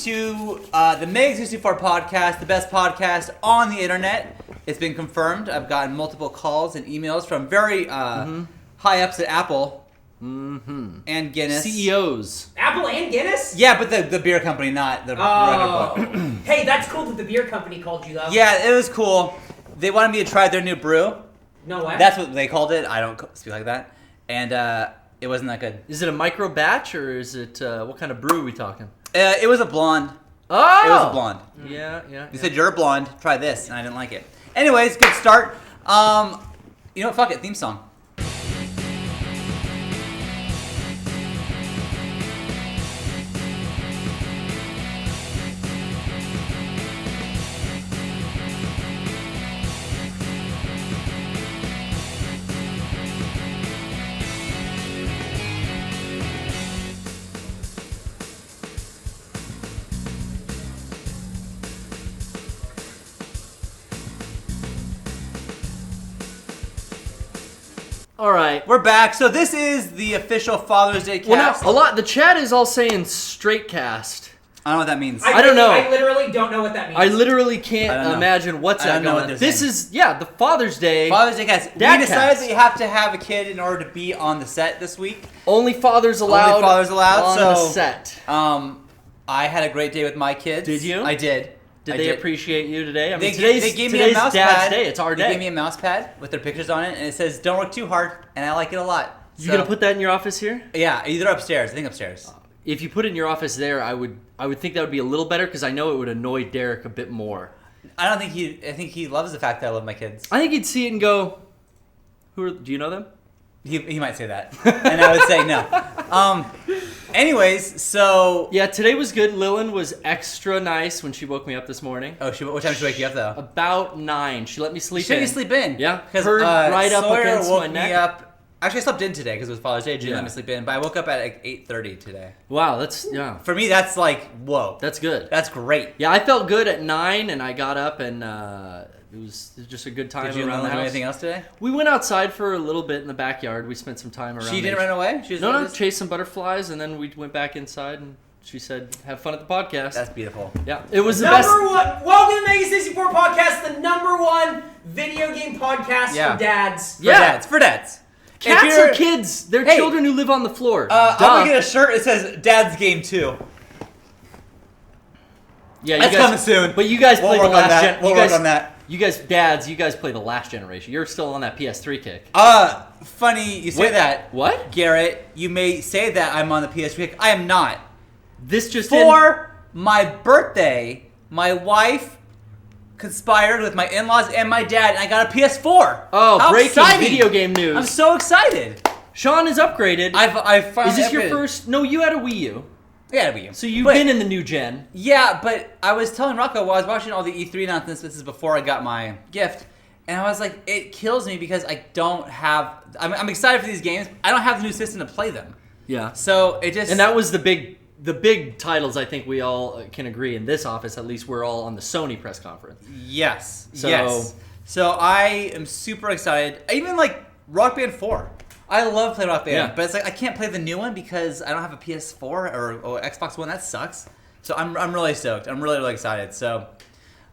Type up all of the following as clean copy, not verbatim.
to the MEGA64 podcast, the best podcast on the internet. It's been confirmed. I've gotten multiple calls and emails from very high ups at Apple and Guinness. CEOs. Apple and Guinness? Yeah, but the beer company, not the record book. Hey, that's cool that the beer company called you, though. Yeah, it was cool. They wanted me to try their new brew. No way. That's what they called it. I don't speak like that. And it wasn't that good. Is it a micro batch or is it what kind of brew are we talking? It was a blonde. Oh! It was a blonde. Yeah. They said, you're a blonde, try this, and I didn't like it. Anyways, good start. You know what, fuck it, theme song. All right. We're back. So this is the official Father's Day cast. Well, now, the chat is all saying straight cast. I don't know what that means. I don't know. I literally don't know what that means. I literally can't imagine what's that going on. This is, the Father's Day. Father's Day cast. We Dad decided cast. that you have to have a kid in order to be on the set this week. Only fathers allowed. Only fathers allowed. On so, the set. I had a great day with my kids. Did you? I did. Did they appreciate you today? I mean, they gave me a mouse Dad's pad. Day. It's our day. They gave me a mouse pad with their pictures on it, and it says, don't work too hard, and I like it a lot. You gonna put that in your office here? Yeah, either upstairs. I think upstairs. If you put it in your office there, I would think that would be a little better because I know it would annoy Derek a bit more. I think he loves the fact that I love my kids. I think he'd see it and go, do you know them? He might say that, and I would say no. Anyways, so yeah, today was good. Lillian was extra nice when she woke me up this morning. Oh, what time did she wake you up though? About 9. She let me sleep She let in. you sleep in? Yeah, because right up Sawyer against woke my neck. me up. Actually, I slept in today because it was Father's Day. She Yeah. let me sleep in, but I woke up at like 8:30 today. Wow, that's For me, that's like whoa. That's good. That's great. Yeah, I felt good at 9, and I got up and it was just a good time. Did you around the do house. anything else today? We went outside for a little bit in the backyard. We spent some time around. She didn't run away. She was No, chased some butterflies, and then we went back inside and. She said, have fun at the podcast. That's beautiful. Yeah, it was the number best. one. Welcome to the MEGA64 podcast, the number one video game podcast for dads. For dads. Cats are kids. They're children who live on the floor. I'm going to get a shirt that says Dad's Game 2. Yeah, that's coming soon. But you guys play the last gen. We'll work on that. You guys, dads, you guys play the last generation. You're still on that PS3 kick. Funny you say that. What? Garrett, you may say that I'm on the PS3 kick. I am not. This just For my birthday, my wife conspired with my in-laws and my dad, and I got a PS4. Oh, how breaking exciting. video game news. I'm so excited. Sean is upgraded. I've finally Is this your upgraded. first? No, you had a Wii U. Yeah, Wii U. So you've been in the new gen. Yeah, but I was telling Rocco while I was watching all the E3 announcements, this is before I got my gift, and I was like, it kills me because I don't have... I'm excited for these games. I don't have the new system to play them. Yeah. So it just... And that was the big titles. I think we all can agree in this office. At least we're all on the Sony press conference. Yes. So, yes. So I am super excited. Even like Rock Band 4. I love playing Rock Band, but it's like I can't play the new one because I don't have a PS4 or Xbox One. That sucks. So I'm really stoked. I'm really excited. So,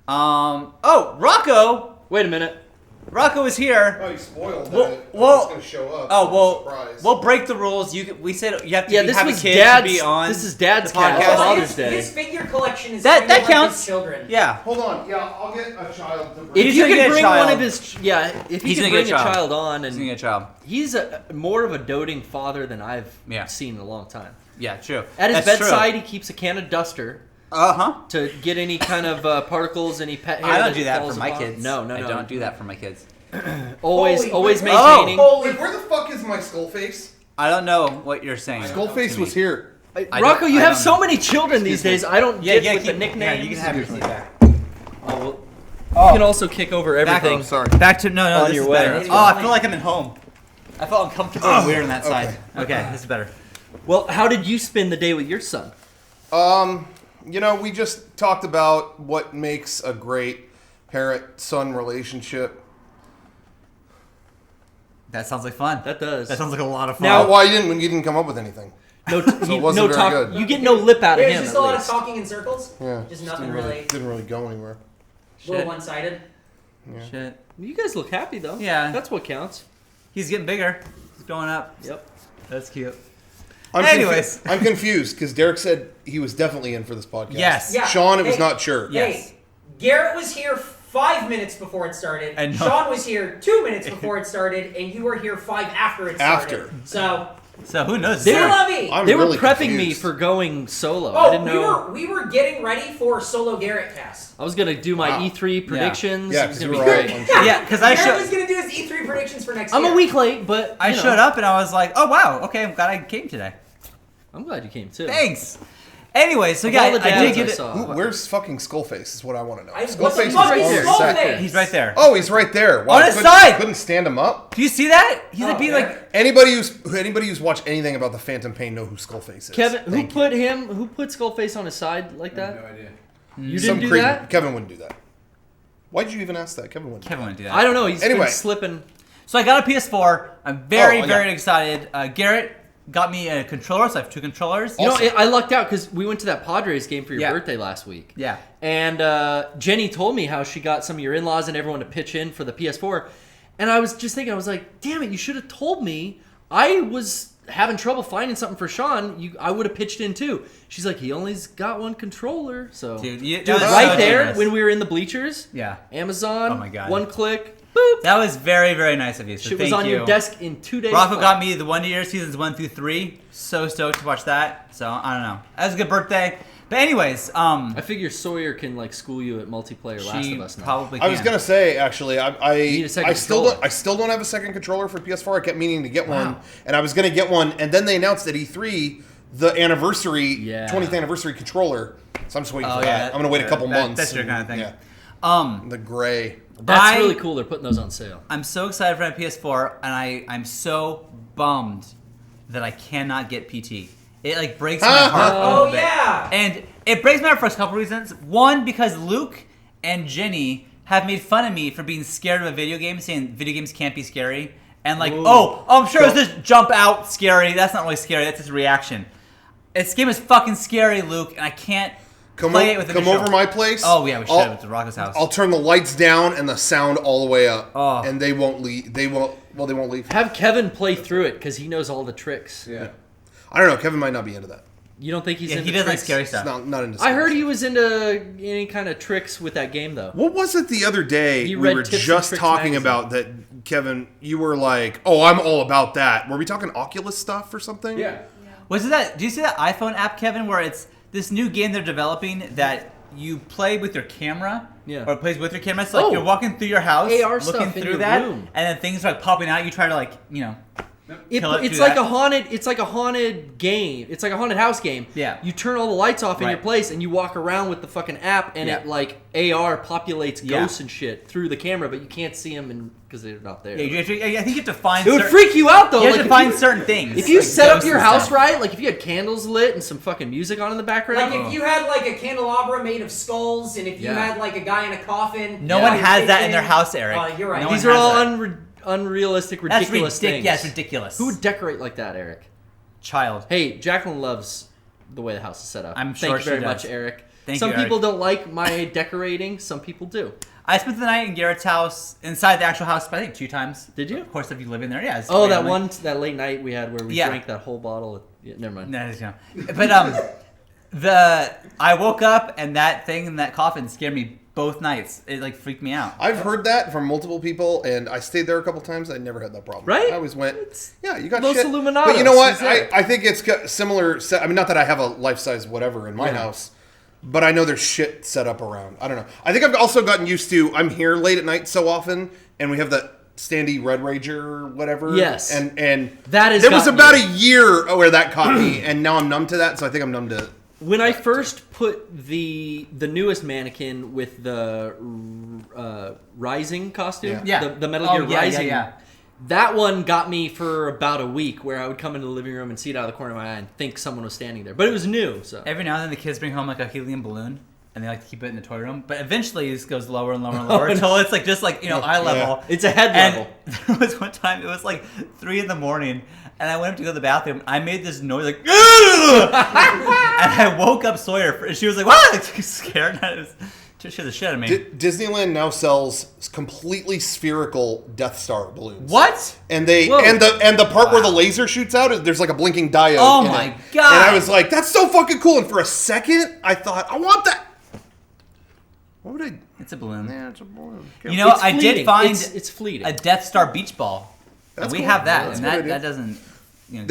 Rocco. Wait a minute. Rocco is here. Oh, you spoiled well, it. Well, it's going to show up. Oh, well, Surprise. we'll break the rules. We said you have to this have was a kid Dad's, to be on. This is Dad's the podcast. cast. Well, Father's Day. his figure collection is That kind of like counts. his children. Yeah. Hold on. Yeah, I'll get a child to bring. If He's you gonna can get a bring child. one of his, if he He's can gonna bring get a a child. child on, He's gonna get a child. he's more of a doting father than I've Yeah. seen in a long time. Yeah, true. At his That's bedside, true. he keeps a can of duster Uh-huh. to get any kind of particles, any pet hair. I don't do that falls for my upon. kids. No. I don't do that for my kids. Always Holy maintaining. Wait, where the fuck is my skull face? I don't know what you're saying. Skull face was here. Rocco, you I have don't so know. many children these days. I don't get with the nicknames. Yeah, you can have your seat back. You can also kick over everything. Sorry. Back to no. On This your is way. better. That's Oh, I feel like I'm at home. I felt uncomfortable and weird on that side. Okay, this is better. Well, how did you spend the day with your son? We just talked about what makes a great parent-son relationship. That sounds like fun. That does. That sounds like a lot of fun. Now- Why you didn't come up with anything? No, it wasn't very talk. good. You get no lip out of There's him. just at a lot of least. talking in circles. Yeah. Just nothing really. Didn't really go anywhere. A little one-sided. Yeah. Shit. You guys look happy though. Yeah. That's what counts. He's getting bigger. He's going up. Yep. That's cute. Anyways, I'm confused because Derek said he was definitely in for this podcast. Yes. Yeah. Sean, it was not sure. Yes. Hey, Garrett was here 5 minutes before it started. And Sean was here 2 minutes before it started, and you were here 5 after it started. So who knows? They C'est were- la vie. I'm They were really prepping me confused. for going solo. I Oh, didn't know. we were getting ready for solo Garrett cast. I was gonna do my Wow. E3 predictions. Yeah, it was because gonna we be were all great. unsure. Yeah, because I Garrett was showed. gonna do his E3 predictions for next I'm year. a week late, but I you know, showed up and I was like, oh wow, okay, I'm glad I came today. I'm glad you came too. Thanks. Anyway, so Of yeah, all the I did dads get I it. saw. Where's fucking Skullface is what I want to know. What the Skullface fuck is is on Skullface? set. He's right there. Oh, he's right there. Wow, On his couldn't- side! Couldn't stand him up. Do you see that? He's like Oh, being yeah. like, Anybody who's watched anything about the Phantom Pain know who Skullface is. Kevin, who Thank you. put Skullface on his side like that? No idea. You Some didn't do creep- that? Kevin wouldn't do that. Why'd you even ask that? Kevin wouldn't. Kevin wouldn't do that. I don't know. He's Anyway. been slipping. So I got a PS4. I'm very, Oh, yeah. very excited. Garrett got me a controller, so I have 2 controllers. You know, Awesome. I lucked out because we went to that Padres game for your Yeah. birthday last week. Yeah. And Jenny told me how she got some of your in-laws and everyone to pitch in for the PS4. And I was just thinking, I was like, damn it, you should have told me. I was having trouble finding something for Sean. I would have pitched in too. She's like, he only's got 1 controller. So, Dude, Dude, that was right so there generous. when we were in the bleachers, Yeah. Amazon, Oh my God. 1 click, boop. That was very, very nice of you. So Shit was thank on you. your desk in 2 days. Rocco flat. got me the Wonder Year seasons 1 through 3. So stoked to watch that. So I don't know. That was a good birthday. But anyways, I figure Sawyer can like school you at multiplayer Last she of Us now. probably. I was can. gonna say actually, need a I second still controller. don't have a second controller for PS4. I kept meaning to get one, Wow. and I was gonna get one, and then they announced at E3 the anniversary, Yeah. 20th anniversary controller. So I'm just waiting Oh, for that. yeah. I'm gonna wait a couple months. That's your and- kind of thing. Yeah. The gray. That's really cool. They're putting those on sale. I'm so excited for my PS4, and I'm so bummed that I cannot get PT. It like breaks my heart. a Oh little bit. yeah. And it breaks my heart for a couple reasons. One, because Luke and Jenny have made fun of me for being scared of a video game, saying video games can't be scary. And like, I'm sure it's just jump out scary. That's not really scary. That's just a reaction. This game is fucking scary, Luke, and I can't play it with Come over my place. Oh yeah, we should I'll- have it to Rocco's house. I'll turn the lights down and the sound all the way up, Oh. and they won't leave. They won't leave. Have Kevin play through it because he knows all the tricks. Yeah. I don't know. Kevin might not be into that. You don't think he's Yeah, into he doesn't like tricks? scary He's stuff. not into. I heard scary he was into any kind of tricks with that game though. What was it the other day? He We read were Tips and just Tricks talking magazine. about that, Kevin. You were like, "Oh, I'm all about that." Were we talking Oculus stuff or something? Yeah. Was it that? Do you see that iPhone app, Kevin, where it's this new game they're developing that you play with your camera? Yeah. Or it plays with your camera. So like Oh. you're walking through your house, AR stuff looking in through your that, room. and then things are like popping out. You try to like, kill it It's through like that. a haunted. It's like a haunted game. It's like a haunted house game. Yeah. You turn all the lights off in Right. your place, and you walk around with the fucking app, and Yeah. it like AR populates Yeah. ghosts and shit through the camera, but you can't see them because they're not there. Yeah, I think you have to find. It would certain, freak you out though. You have like, to if find you- certain things. If you like set up ghosts your and house stuff. right, like if you had candles lit and some fucking music on in the background, Like if you had like a candelabra made of skulls, and if you Yeah. had like a guy in a coffin. No one has that in their house, Eric. You're right. No one these are has all that. unrealistic, That's ridiculous things. Yeah, it's ridiculous. Who would decorate like that, Eric? Child? Hey, Jacqueline loves the way the house is set up. I'm Thank sure you very she much, does. Eric. Thank Some you, Eric. people don't like my decorating. Some people do. I spent the night in Garrett's house, inside the actual house, I think 2 times. Did you? Of course, if you live in there, yeah. it's Oh, that family. that late night we had where we Yeah. drank that whole bottle. Yeah, never mind. No, it's not. But I woke up and that thing in that coffin scared me both nights. It like freaked me out. I've heard that from multiple people, and I stayed there a couple times. I never had that problem. Right? I always went. Yeah, you got Los shit. Illuminados, But you know what? is it? I think it's got similar. I mean, not that I have a life size whatever in my house, but I know there's shit set up around. I don't know. I think I've also gotten used to. I'm here late at night so often, and we have that Standy Red Rager or whatever. Yes. And That is there was gotten about you. a year where that caught me, and now I'm numb to that. So I think I'm numb to. When I first put the newest mannequin with the Rising costume, Yeah. the Metal Oh, Gear yeah, Rising, yeah. that one got me for about a week where I would come into the living room and see it out of the corner of my eye and think someone was standing there. But it was new, so. Every now and then the kids bring home like a helium balloon, and they like to keep it in the toy room. But eventually, this goes lower and lower and lower until it's like just like eye level. It's a head and level. There was one time it was like 3 a.m. and I went up to go to the bathroom. I made this noise like, and I woke up Sawyer. And she was like, "What?" Like, scared. She scared the shit out of me. Disneyland now sells completely spherical Death Star balloons. What? And the part where the laser shoots out, there's like a blinking diode. Oh in my it. God. And I was like, that's so fucking cool. And for a second, I thought, I want that. What would I? It's a balloon. Yeah, it's a balloon. You know, I did find it's fleeting. a Death Star beach ball. That's and we cool. have that, That's and a good idea. that doesn't.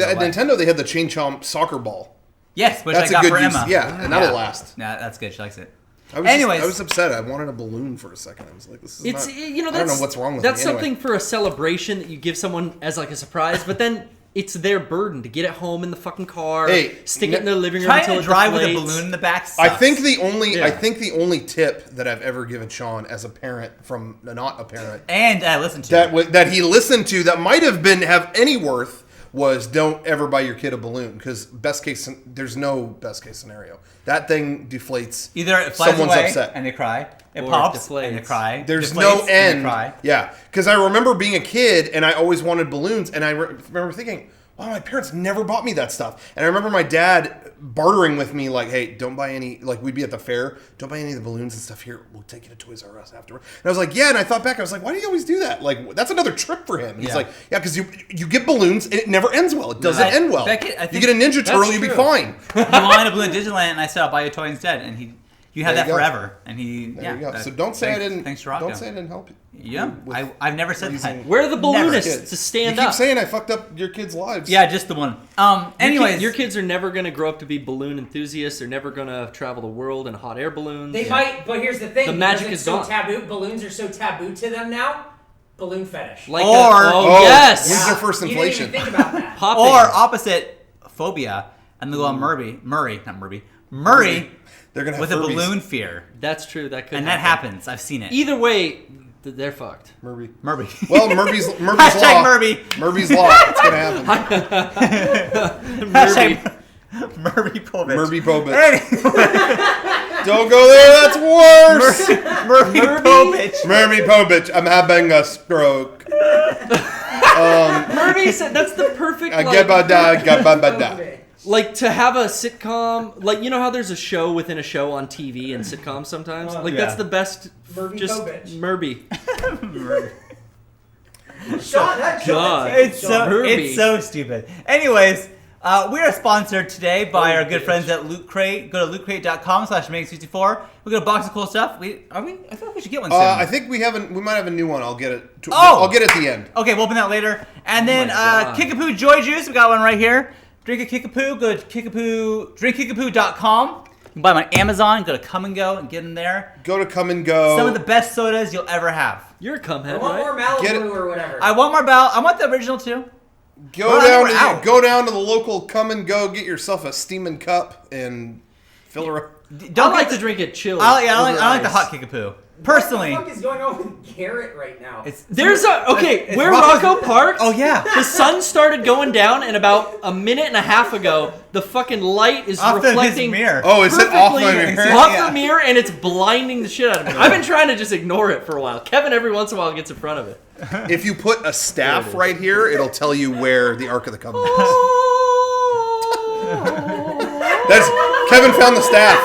At Nintendo, they had the Chain Chomp soccer ball. Yes, which That's I got a good for use. Emma. Yeah, and that'll last. Yeah, that's good. She likes it. I was upset. I wanted a balloon for a second. I was like, "This is It's not." that's, I don't know what's wrong with that's me. Anyway. something for a celebration that you give someone as like a surprise, but then it's their burden to get it home in the fucking car, stick it in their living room Trying until to it drive with a deflates. balloon in the back sucks. I think the only tip that I've ever given Sean as a parent from not a parent and I listened to that he listened to that might have any worth was don't ever buy your kid a balloon because there's no best case scenario. That thing deflates. Either it flies someone's away upset and they cry, it Or pops deflates. and they cry. There's deflates no and they end. cry. Yeah, because I remember being a kid and I always wanted balloons, and I remember thinking, "Oh, my parents never bought me that stuff." And I remember my dad bartering with me, like, "Hey, don't buy any." Like we'd be at the fair, "Don't buy any of the balloons and stuff here. We'll take you to Toys R Us afterward." And I was like, "Yeah." And I thought back, I was like, "Why do you always do that? Like that's another trip for him." He's like, "Yeah, because you get balloons and it never ends well. It doesn't end well. Beckett, I you think get a Ninja Turtle, you'll be true. fine." He wanted a balloon at Disneyland, and I said I'll buy you a toy instead, and you had There that you go. forever, and There you go. So don't say I didn't. Thanks to Rocco. Don't say I didn't help you. Yeah, with I've never said raising- that. Where are the balloonists Kids. to stand You keep up? saying I fucked up your kids' lives. Yeah, just the one. Anyways, Your kids are never going to grow up to be balloon enthusiasts. They're never going to travel the world in hot air balloons. They might, but here's the thing. The because magic it's is so gone. taboo. Balloons are so taboo to them now. Balloon fetish. Like Oh, yes. when's their first You inflation? didn't even think about that. Popping. or opposite phobia, and they go on Murray They're gonna have with a Furbies. balloon fear, That's true. That could and that happens. I've seen it. Either way, they're fucked. Murray. Murray. Well, Murphy's Hashtag law. Murray. Murphy's law. It's gonna happen. Hashtag Murray Povich. Murphy Povich. Anyway, Don't go there. That's worse. Murray Povich. Murphy Povich. I'm having a stroke. Murphy said that's the perfect like to have a sitcom. Like you know how there's a show within a show on TV and sitcoms sometimes. Like Yeah. that's the best. Murphy Just Povich. Murphy. Sean, that God. It's Murray. it's so stupid. Anyways, we are sponsored today by our good friends at Loot Crate. Go to lootcrate.com/MEGA64. We got a box of cool stuff. I feel like we should get one soon. I think we might have a new one. I'll get it. Oh! I'll get it at the end. Okay, we'll open that later. And then my God. Kickapoo Joy Juice. We got one right here. Drink a Kickapoo. Go to drinkkickapoo.com. You can buy them on Amazon. Go to Come and Go and get them there. Go to Come and Go. Some of the best sodas you'll ever have. You're a I cumhead, want more right? Get it. Malibu or whatever. I want more Bell. I want the original too. Go out. go down to the local Come and Go. Get yourself a steaming cup and fill her up. I like to drink it chilled. I like over the ice. hot Kickapoo. Personally, What the fuck is going on with Garrett right now? There's a it's where Rocco's- Rocco parked. Oh yeah. The sun started going down, and about a minute and a half ago, the fucking light is Off his reflecting mirror. Oh, is it off my perfectly mirror? off Yeah. the mirror, and it's blinding the shit out of me. I've been trying to just ignore it for a while. Kevin, every once in a while, gets in front of it. If you put a staff right here, it'll tell you where the Ark of the Covenant is. That's Kevin found the staff.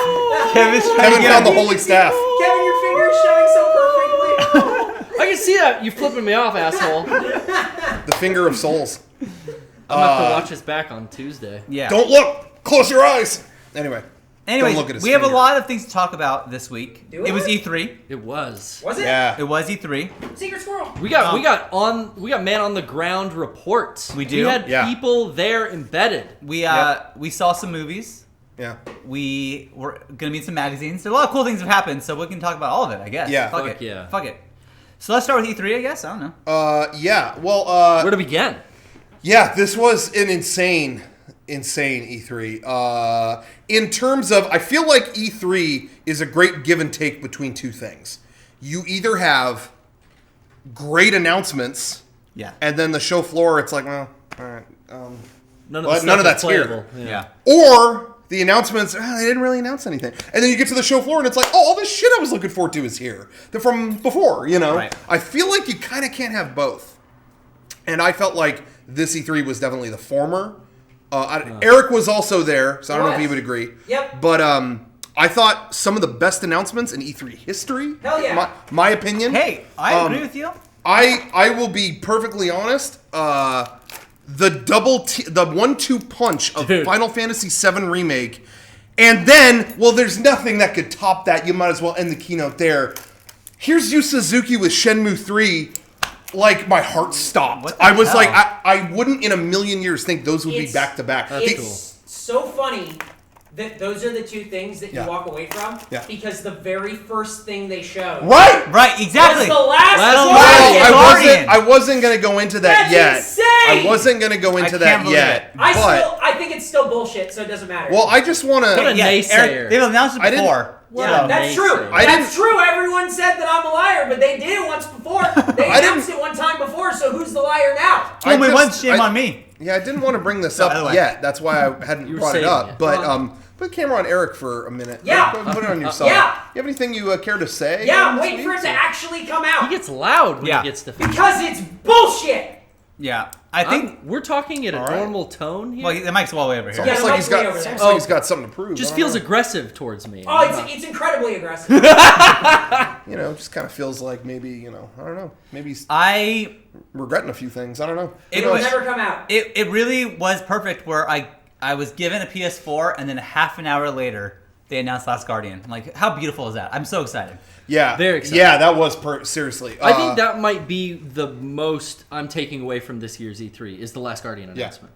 Kevin's trying Kevin to found the get holy staff. Kevin, your finger is showing so perfectly. I can see that. You flipping me off, asshole. I'm The finger of souls. gonna have to watch this back on Tuesday. Yeah. Don't look. Close your eyes. Anyway. Anyways, Don't look at his we have a finger. lot of things to talk about this week. Do It was we? E3. It was. Was it? Yeah. It was E3. Secret Squirrel. We got man on the ground reports. We do? We had Yeah. people there embedded. We Yep. we saw some movies. Yeah. We were gonna meet some magazines. A lot of cool things have happened, so we can talk about all of it, I guess. Yeah. Fuck Fuck it. yeah. Fuck it. So let's start with E3, I guess. I don't know. Yeah. Well, Where to begin? yeah, this was an insane E3. In terms of, I feel like E3 is a great give and take between two things. You either have great announcements, Yeah. and then the show floor, it's like, well, all right. None Well, of, the none stuff of that's is here. playable. Yeah. Or the announcements, they didn't really announce anything. And then you get to the show floor and it's like, oh, all this shit I was looking forward to is here. They're from before, you know? Right. I feel like you kind of can't have both. And I felt like this E3 was definitely the former. Eric was also there, so I don't know if he would agree. Yep. But I thought some of the best announcements in E3 history. Hell yeah. My opinion. Hey, I agree with you. I will be perfectly honest. The the 1-2 punch of Final Fantasy VII Remake, and then, well, there's nothing that could top that. You might as well end the keynote there. Here's Yu Suzuki with Shenmue 3. Like, my heart stopped. I was like, I wouldn't in a million years think those would be back to back. It's so funny that those are the two things that you walk away from because the very first thing they show right, exactly. was the last Guardian. I wasn't gonna go into that yet. Insane. I wasn't gonna go into that yet. I think it's still bullshit, so it doesn't matter. Well, I just want to. Eric, they've announced it before. Yeah, that's true. That's true. Everyone said that I'm a liar, but they did once before. They announced it one time before, so who's the liar now? Only one, shame on me. Yeah, I didn't want to bring this up yet. That's why I hadn't brought it up. But put the camera on Eric for a minute. Yeah. Put it on yourself. Yeah. You have anything you care to say? Yeah, wait for it to actually come out. He gets loud when he gets defeated. Because it's bullshit. Yeah, I think we're talking at a normal tone here. Well, the mic's well way over here. It's almost like he's got something to prove. Just feels aggressive towards me. Oh, it's incredibly aggressive. You know, it just kind of feels like maybe, I don't know. Maybe he's I regretting a few things. I don't know. It will never come out. It really was perfect where I was given a PS4 and then half an hour later they announced Last Guardian. Like, how beautiful is that? I'm so excited. Yeah. Very excited. Yeah, that was seriously. I think that might be the most I'm taking away from this year's E3 is the Last Guardian announcement.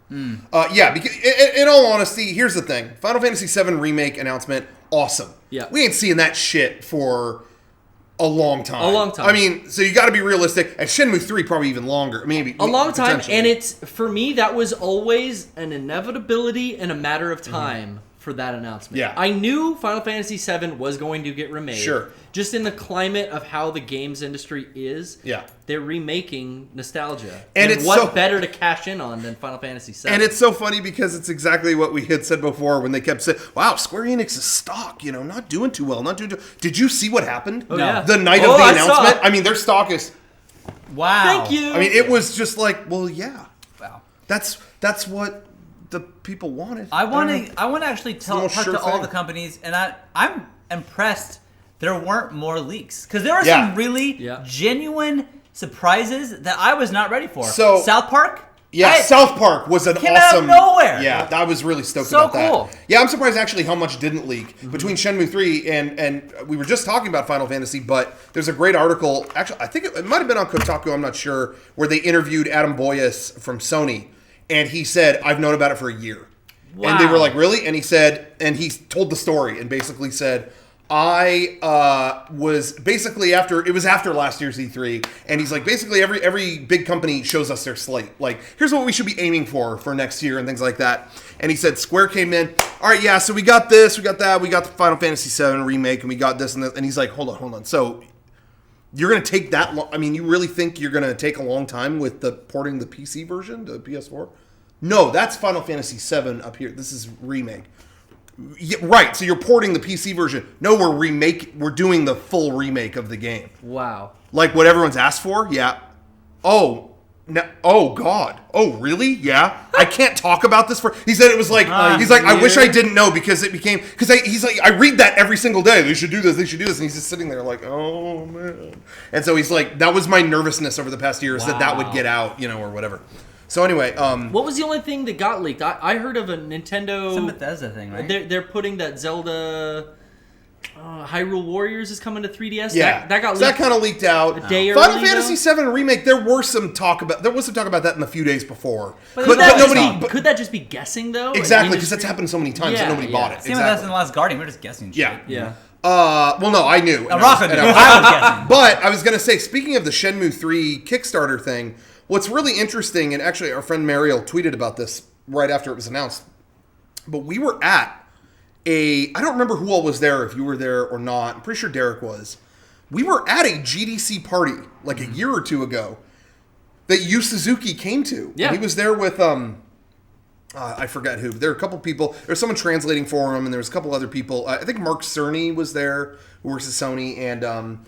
Yeah, because in all honesty, here's the thing. Final Fantasy VII Remake announcement, awesome. Yeah. We ain't seeing that shit for a long time. A long time. I mean, so you got to be realistic. And Shenmue 3 probably even longer. Maybe a long time. And it's, for me, that was always an inevitability and a matter of time for that announcement. Yeah. I knew Final Fantasy VII was going to get remade. Sure. Just in the climate of how the games industry is. Yeah. They're remaking nostalgia. And it's what better to cash in on than Final Fantasy VII? And it's so funny because it's exactly what we had said before when they kept saying, wow, Square Enix's stock, not doing too well. Did you see what happened? Oh, yeah. The night of the announcement? I mean, their stock is... Wow. Thank you. I mean, it was just like, well, yeah. Wow. That's what the people wanted. I want to actually talk to all the companies, and I'm impressed there weren't more leaks because there were some really genuine surprises that I was not ready for. So South Park. Yeah, South Park was an awesome. Out of nowhere. Yeah, I was really stoked about that. So cool. Yeah, I'm surprised actually how much didn't leak between Shenmue 3 and we were just talking about Final Fantasy, but there's a great article. Actually, I think it might have been on Kotaku. I'm not sure, where they interviewed Adam Boyes from Sony. And he said, I've known about it for a year. Wow. And they were like, really? And he said, and he told the story and basically said, I was basically after last year's E3. And he's like, basically every big company shows us their slate. Like, here's what we should be aiming for next year and things like that. And he said, Square came in, all right, yeah, so we got this, we got that, we got the Final Fantasy VII remake, and we got this and this. And he's like, hold on. So you're going to take that long? I mean, you really think you're going to take a long time with porting the PC version to PS4? No, that's Final Fantasy VII up here. This is remake. Yeah, right, so you're porting the PC version. No, we're doing the full remake of the game. Wow. Like what everyone's asked for? Yeah. Oh, no, oh God. Oh, really? Yeah. I can't talk about this he said it was like, he's like, I wish I didn't know because it became, he's like, I read that every single day. They should do this. And he's just sitting there like, oh man. And so he's like, that was my nervousness over the past year is that would get out, or whatever. So anyway, what was the only thing that got leaked? I heard of a Nintendo. Some Bethesda thing, right? They're putting that Zelda Hyrule Warriors is coming to 3DS. Yeah, that got leaked. So that kind of leaked out. A day Final early, Fantasy VII remake. There was some talk about that in the few days before. But nobody. Could that just be guessing though? Exactly, because that's happened so many times that nobody bought it. Same with us in the Last Guardian. We're just guessing. Yeah, shit. yeah. Well, no, I knew. I was guessing. But I was gonna say, speaking of the Shenmue 3 Kickstarter thing. What's really interesting, and actually our friend Mariel tweeted about this right after it was announced, but we were at I don't remember who all was there, if you were there or not. I'm pretty sure Derek was. We were at a GDC party like a year or two ago that Yu Suzuki came to. Yeah. And he was there with I forget who. There were a couple people. There was someone translating for him, and there was a couple other people. I think Mark Cerny was there, who works at Sony, and a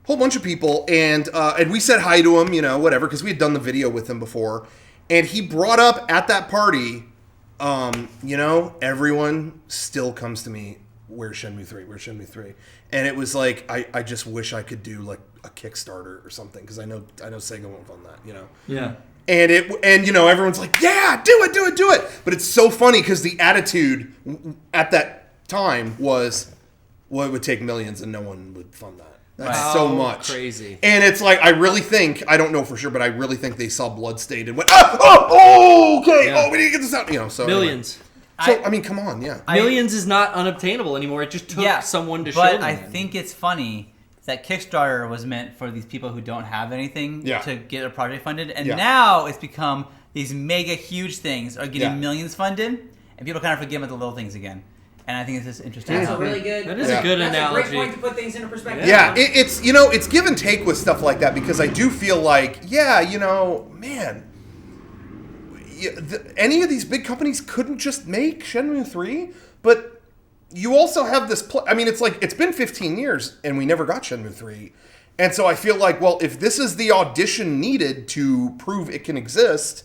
whole bunch of people. And we said hi to him, whatever, because we had done the video with him before. And he brought up at that party, everyone still comes to me, where's Shenmue 3? Where's Shenmue 3? And it was like, I just wish I could do like a Kickstarter or something, because I know Sega won't fund that, Yeah. And everyone's like, yeah, do it. But it's so funny because the attitude at that time was, well, it would take millions and no one would fund that. That's so much. Crazy. And it's like, I really think, I don't know for sure, but I really think they saw Bloodstained and went, okay, Yeah. we need to get this out. So Millions. Anyway. I mean, come on, yeah. Millions is not unobtainable anymore. It just took someone to show them. But I think it's funny that Kickstarter was meant for these people who don't have anything to get a project funded. And now it's become these mega huge things are getting millions funded, and people kind of forget about the little things again. And I think it's just interesting. That's a really good. That is a good analogy. That's a great point to put things into perspective. Yeah, it's give and take with stuff like that, because I do feel like, man, any of these big companies couldn't just make Shenmue 3, but you also have this. It's like it's been 15 years and we never got Shenmue 3, and so I feel like, well, if this is the audition needed to prove it can exist,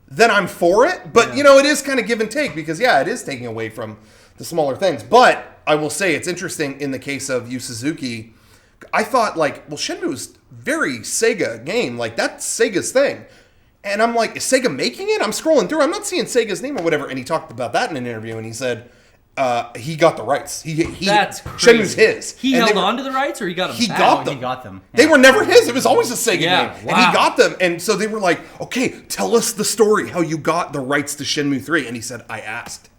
then I'm for it. But it is kind of give and take, because it is taking away from the smaller things. But I will say it's interesting in the case of Yu Suzuki. I thought, like, well, Shenmue is very Sega game. Like, that's Sega's thing. And I'm like, is Sega making it? I'm scrolling through. I'm not seeing Sega's name or whatever. And he talked about that in an interview, and he said he got the rights. That's crazy. Shenmue's his. He held on to the rights, or he got them He back? got them. He got them. They were never his. It was always a Sega game. Wow. And he got them. And so they were like, okay, tell us the story, how you got the rights to Shenmue 3. And he said, I asked.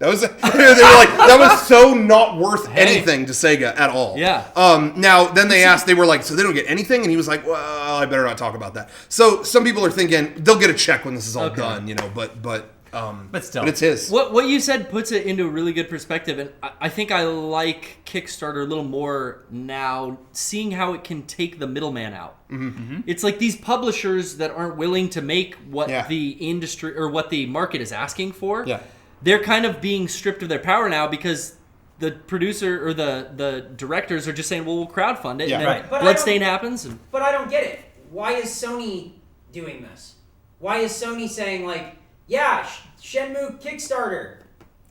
They were like, that was so not worth anything to Sega at all. Yeah. Now, then they asked, they were like, so they don't get anything? And he was like, well, I better not talk about that. So some people are thinking they'll get a check when this is all done, but still. But it's his. What you said puts it into a really good perspective, and I think I like Kickstarter a little more now, seeing how it can take the middleman out. Mm-hmm. It's like these publishers that aren't willing to make what the industry or what the market is asking for. Yeah. They're kind of being stripped of their power now, because the producer or the directors are just saying, well, we'll crowdfund it, and then Bloodstain happens. But I don't get it. Why is Sony doing this? Why is Sony saying, like, Shenmue Kickstarter?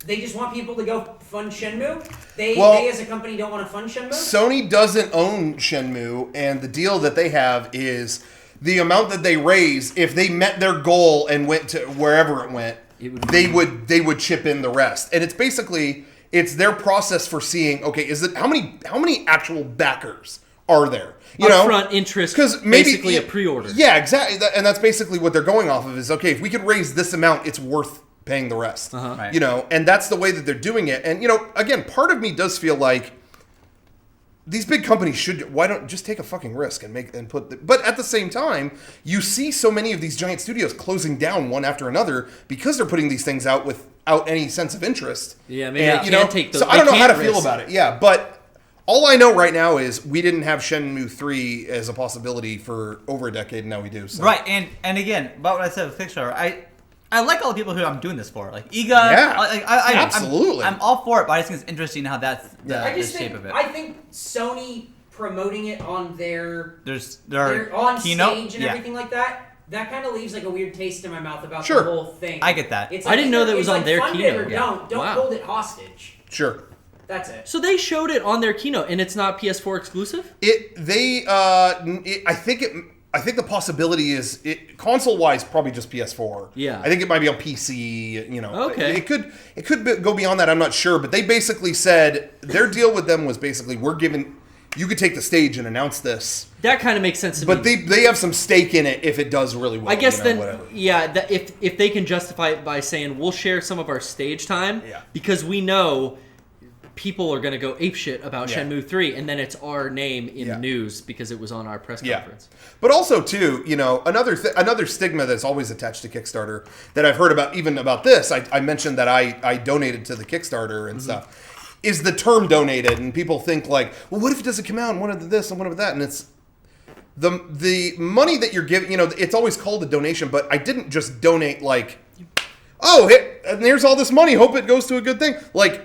They just want people to go fund Shenmue? They as a company don't want to fund Shenmue? Sony doesn't own Shenmue, and the deal that they have is the amount that they raise, if they met their goal and went to wherever it went, they would chip in the rest. And it's basically, it's their process for seeing, okay, how many actual backers are there? Upfront interest, because basically a pre-order. Yeah, exactly. And that's basically what they're going off of, is, okay, if we could raise this amount, it's worth paying the rest. Uh-huh. Right. And that's the way that they're doing it. And, again, part of me does feel like these big companies why don't just take a fucking risk and but at the same time, you see so many of these giant studios closing down one after another because they're putting these things out without any sense of interest. Yeah, maybe they can't take those. So I don't know how to feel about it. Yeah, but all I know right now is we didn't have Shenmue 3 as a possibility for over a decade, and now we do. So. Right, and again, about what I said with Kickstarter, I like all the people who I'm doing this for, like Iga. Yeah, absolutely. I'm all for it, but I just think it's interesting how that's the shape of it. I think Sony promoting it on their on keynote stage and everything like that. That kind of leaves like a weird taste in my mouth about the whole thing. I get that. It's I didn't know that was on their keynote. Don't hold it hostage. Sure. That's it. So they showed it on their keynote, and it's not PS4 exclusive? I think the possibility is, console-wise, probably just PS4. Yeah. I think it might be on PC. Okay. It could go beyond that. I'm not sure, but they basically said their deal with them was basically, you could take the stage and announce this. That kind of makes sense to me. But they have some stake in it if it does really well. I guess whatever. If they can justify it by saying we'll share some of our stage time, because we know people are going to go apeshit about Shenmue 3, and then it's our name in news because it was on our press conference. But also, too, another stigma that's always attached to Kickstarter that I've heard about, even about this, I mentioned that I donated to the Kickstarter and stuff, is the term donated, and people think like, well, what if it doesn't come out, and one of this and one of that, and it's the money that you're giving, it's always called a donation, but I didn't just donate like oh, hey, and here's all this money. Hope it goes to a good thing. Like,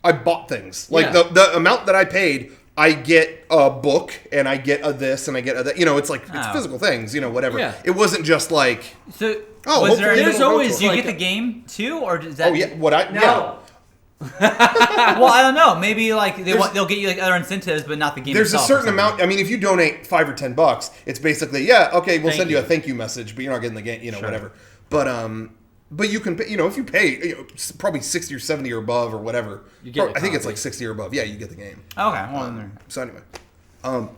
I bought things. Like, the amount that I paid, I get a book, and I get a this, and I get a that. You know, it's like, it's physical things, you know, whatever. Yeah. It wasn't just like... So, there's always... Do you get the game, too? Or does that... Oh, yeah. No. Yeah. Well, I don't know. Maybe like they'll get you like other incentives, but not the game. There's a certain amount. I mean, if you donate $5 or $10, it's basically okay. We'll send you a thank you message, but you're not getting the game. You know, whatever. But you can pay, if you pay probably 60 or 70 or above or whatever. You get I think it's like 60 or above. Yeah, you get the game. Okay. Well, so anyway. Well,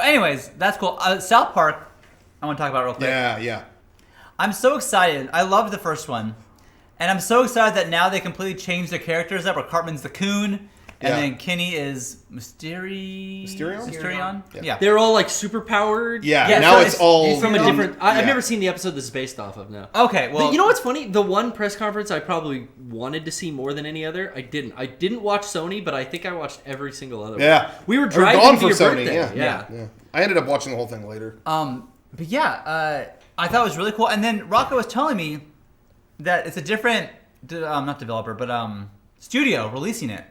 anyways, that's cool. South Park. I want to talk about it real quick. Yeah. I'm so excited. I loved the first one. And I'm so excited that now they completely changed their characters up. Where Cartman's the coon, and then Kenny is Mysterion? Yeah. They're all like super powered. Yeah, now it's all from a different... I've never seen the episode this is based off of now. Okay, well... You know what's funny? The one press conference I probably wanted to see more than any other, I didn't. I didn't watch Sony, but I think I watched every single other one. We were driving to your Sony, birthday. Yeah. I ended up watching the whole thing later. But yeah, I thought it was really cool. And then Rocco was telling me that it's a different, not developer, but studio releasing it.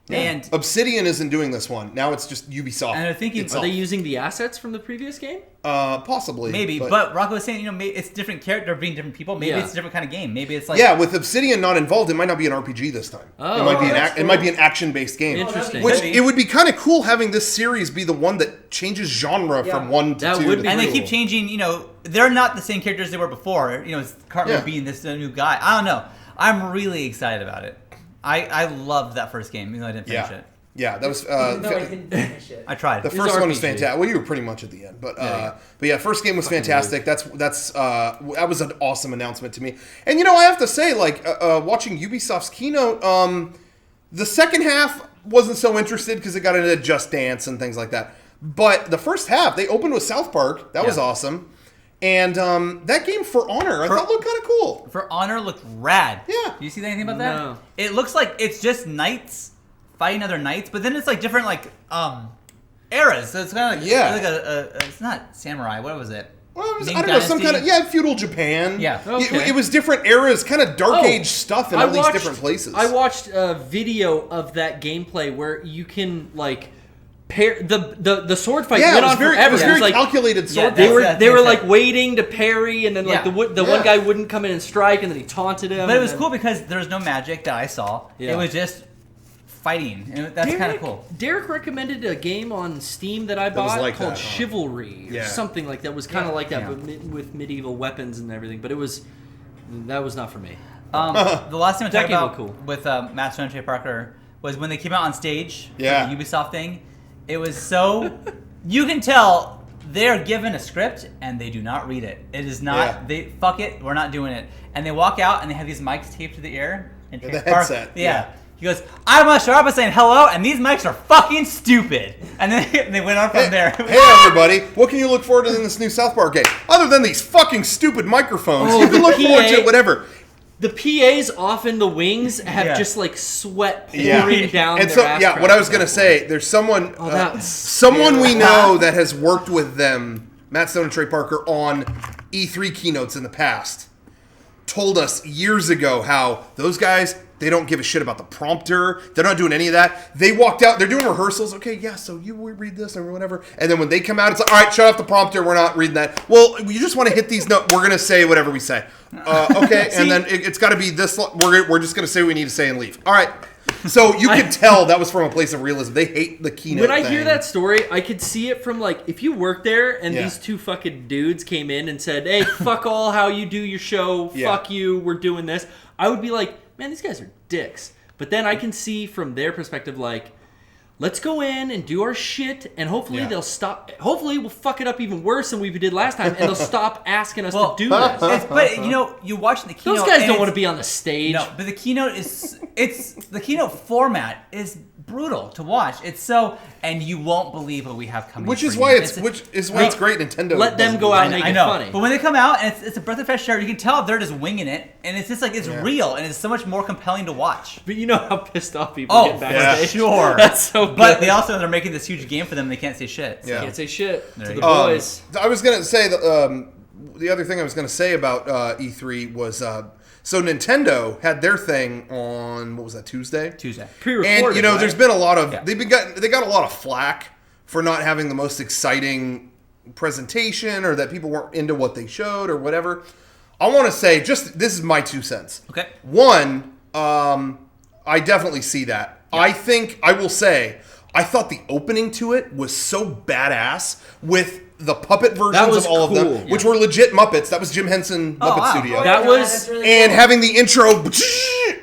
Yeah. And Obsidian isn't doing this one. Now it's just Ubisoft. And they're thinking, are they using the assets from the previous game? Possibly. Maybe. But Rocco was saying, maybe it's different character being different people. Maybe it's a different kind of game. Maybe it's like... Yeah, with Obsidian not involved, it might not be an RPG this time. Oh, it might be it might be an action-based game. Interesting. Which it would be kind of cool having this series be the one that changes genre from 1 to 2. Would be and they keep changing, they're not the same characters they were before. Cartman being this new guy. I don't know. I'm really excited about it. I loved that first game, even though I didn't finish it. Yeah, that was... Even though I didn't finish it. I tried. The first one was fantastic. Well, you were pretty much at the end. But first game was fantastic. That was an awesome announcement to me. And, I have to say, watching Ubisoft's keynote, the second half wasn't so interested because it got into Just Dance and things like that. But the first half, they opened with South Park. That was awesome. And that game, For Honor, I thought looked kind of cool. For Honor looked rad. Yeah. Do you see anything about that? No. It looks like it's just knights fighting other knights, but then it's like different eras. So it's kind of like it's not samurai. What was it? Well, it was, I don't know, some kind of feudal Japan. Yeah, okay. It was different eras, kind of dark age stuff in all these different places. I watched a video of that gameplay where you can pair the sword fight went on forever. It was very calculated sword. They were waiting to parry, and then the one guy wouldn't come in and strike, and then he taunted him. But it was cool because there was no magic that I saw. Yeah. It was just fighting, and that's kind of cool. Derek recommended a game on Steam that I bought called Chivalry or something like that. Was kind of like that, but with medieval weapons and everything. But that was not for me. The last thing I talked about with Matt Stone and Trey Parker was when they came out on stage for the Ubisoft thing. It was so you can tell they're given a script and they do not read it. It is not they fuck it. We're not doing it. And they walk out and they have these mics taped to the ear and the headset. Yeah. He goes, I'm gonna start off by saying hello, and these mics are fucking stupid. And then they went on from there. Hey everybody, what can you look forward to in this new South Park game? Other than these fucking stupid microphones, you can look forward to whatever. The PAs off in the wings have just sweat pouring down and their so, ass what I was gonna say, there's someone we know that has worked with them, Matt Stone and Trey Parker, on E3 keynotes in the past. Told us years ago how those guys, they don't give a shit about the prompter. They're not doing any of that. They walked out. They're doing rehearsals. Okay, so you read this or whatever. And then when they come out, it's like, all right, shut off the prompter. We're not reading that. Well, you just want to hit these notes. We're going to say whatever we say. Okay, and then it's got to be this. We're just going to say what we need to say and leave. All right. So you could tell that was from a place of realism. They hate the keynote When I hear that story, I could see it from if you worked there and these two fucking dudes came in and said, hey, fuck all how you do your show. Fuck you. We're doing this. I would be like, man, these guys are dicks. But then I can see from their perspective, let's go in and do our shit, and hopefully they'll stop. Hopefully we'll fuck it up even worse than we did last time, and they'll stop asking us to do this. But you watch the keynote. Those guys don't want to be on the stage. No, but the keynote the keynote format is brutal to watch. It's so, and you won't believe what we have coming. Which is why it's great. Nintendo let them go out and make it funny. But when they come out and it's a breath of fresh air, you can tell they're just winging it, and it's just it's real, and it's so much more compelling to watch. But you know how pissed off people get backstage. Sure. That's so good. But they also they're making this huge game for them. They can't say shit. So. Can't say shit to the boys. I was gonna say the other thing I was gonna say about E3 was So Nintendo had their thing on, what was that, Tuesday? Pre-recorded, And, there's been a lot of, Yeah. they got a lot of flack for not having the most exciting presentation or that people weren't into what they showed or whatever. I want to say, this is my 2 cents. Okay. One, I definitely see that. Yeah. I will say, I thought the opening to it was so badass with the puppet versions was of all cool. of them, which were legit Muppets. That was Jim Henson Muppet wow. Studio. That was- that's really And cool. having the intro,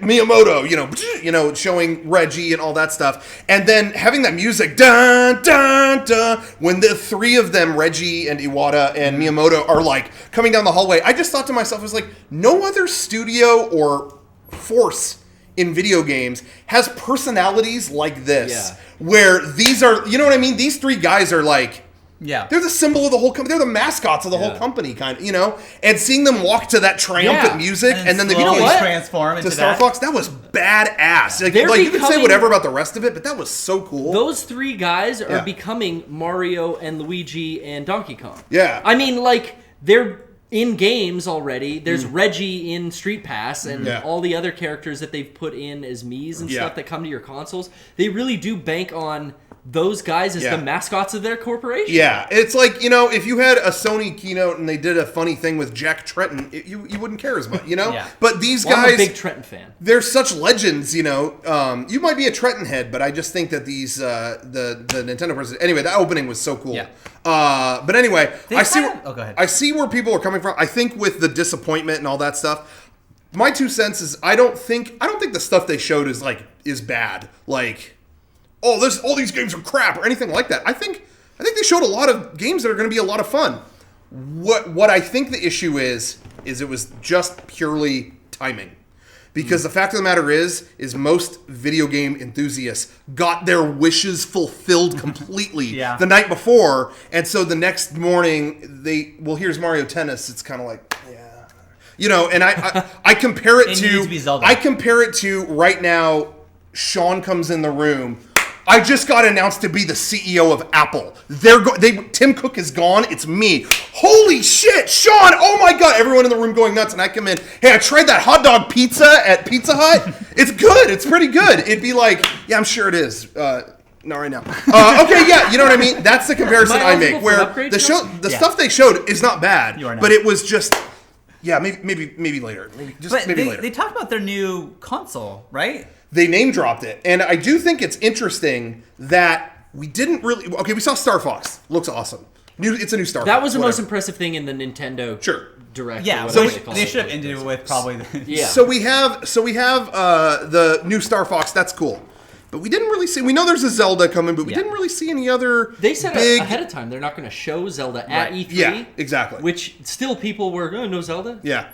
Miyamoto, showing Reggie and all that stuff. And then having that music, dun, dun, dun, when the three of them, Reggie and Iwata and Miyamoto, are like coming down the hallway. I just thought to myself, I was like, no other studio or force in video games has personalities like this. Yeah. Where these are, you know what I mean? These three guys are like, Yeah. they're the symbol of the whole company. They're the mascots of the whole company, kind of, And seeing them walk to that triumphant Yeah. music and then they slowly become transform to into Star that. Fox, that was badass. Like, They're you can say becoming- whatever about the rest of it, but that was so cool. Those three guys are Yeah. becoming Mario and Luigi and Donkey Kong. Yeah. I mean, like, they're in games already. There's Reggie in Street Pass and Yeah. all the other characters that they've put in as Mii's and Yeah. stuff that come to your consoles. They really do bank on those guys as Yeah. the mascots of their corporation. Yeah, it's like, if you had a Sony keynote and they did a funny thing with Jack Tretton, you wouldn't care as much, Yeah. But these Well, I'm guys, a big Trenton fan. they're such legends, you might be a Trenton head, but I just think that these, the Nintendo person, anyway, that opening was so cool. Yeah. But anyway, They I see, kind of- oh, go ahead. I see where people are coming from. I think with the disappointment and all that stuff, my 2 cents is I don't think the stuff they showed is bad. Like, all these games are crap or anything like that. I think they showed a lot of games that are going to be a lot of fun. What I think the issue is it was just purely timing. Because the fact of the matter is most video game enthusiasts got their wishes fulfilled completely Yeah. the night before, and so the next morning here's Mario Tennis. It's kind of like, and I compare it It to needs to be Zelda. I compare it to right now. Sean comes in the room. I just got announced to be the CEO of Apple. Tim Cook is gone. It's me. Holy shit, Sean! Oh my god! Everyone in the room going nuts, and I come in. Hey, I tried that hot dog pizza at Pizza Hut. It's good. It's pretty good. It'd be like, yeah, I'm sure it is. Not right now. Okay, yeah, you know what I mean. That's the comparison Am I I eligible make. for Where an upgrade, the Sean? stuff they showed is not bad, You are not. but it was just, yeah, maybe later. But Maybe later. they talked about their new console, right? They name dropped it, and I do think it's interesting that we didn't really. Okay, we saw Star Fox. Looks awesome. It's a new Star Fox. That was the most whatever. impressive thing in the Nintendo Sure. Direct. Yeah. or So whatever call they it. should have ended it with probably. Yeah. So we have the new Star Fox. That's cool, but we didn't really see. We know there's a Zelda coming, but we Yeah. didn't really see any other. They said big. ahead of time they're not going to show Zelda at Right. E3. Yeah, exactly. Which still people were, no Zelda? Yeah.